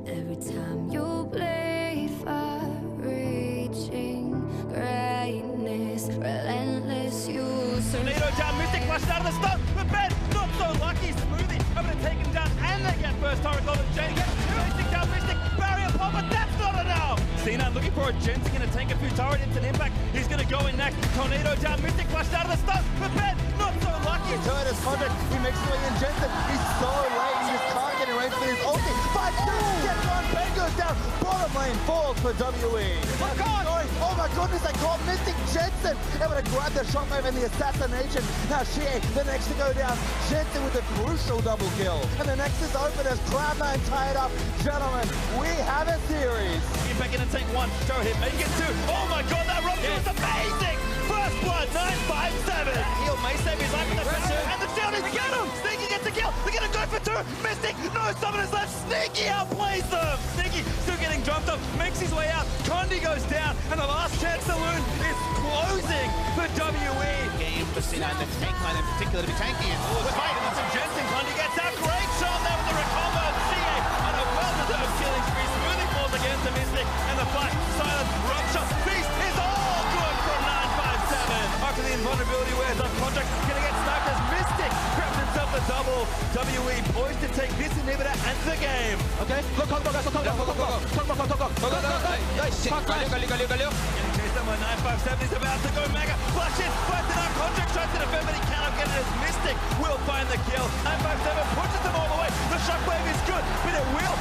Every time you bleed, far reaching greatness, relentless you Tornado down, Mystic flashed out of the stun, but Ben, not so lucky. Smoothie able to take him down, and they get first turret on Jane. Mystic down, Mystic, barrier pop, but that's not enough. C9 looking for a Jensen, going to take a few turret into an impact. He's going to go in next. Tornado down, Mystic flashed out of the stun, but Ben, not so lucky. Turret's contract, he makes his way in. Jensen, he's so late, he just can't get in range for his ulti. 5-2, gets on, Ben goes down. Bottom lane falls for WE. Oh my goodness, they caught Mystic. Jensen able to grab the shockwave and the assassination. Now Shea, the next to go down. Jensen with a crucial double kill. And the next is open as Cloud9 tied up. Gentlemen, we have a series. Impact gonna take one, show him, make it 2. Oh my god, that rupture was amazing! First blood, 957. He'll may save his life with the pressure, and the shield is get him! Sneaky gets the kill, they're gonna go for 2. Mystic, no summoners left, Sneaky outplays them! Sneaky still getting jumped up, makes his way out, Condi goes down, and the last chance saloon is closing for WE. Game for C9, the tank line in particular to be tanky. We're fighting on some Jensen, Condi gets out, great shot there with the recombo of CA, and a well-deserved killing spree, smoothly falls against the Mystic, and the flash, silence, rupture, beast is all good from 957. After the invulnerability wears off, contract gonna get sniped as Mystic grabs himself the double. WE poised to take this inhibitor and the game. Okay, look, go. Nice. Getting chased down by 957, he's about to go mega. Flash in, finds it out, contract tries to defend, but he cannot get it as Mystic will find the kill. 957 pushes them all the way. The shockwave is good, but it will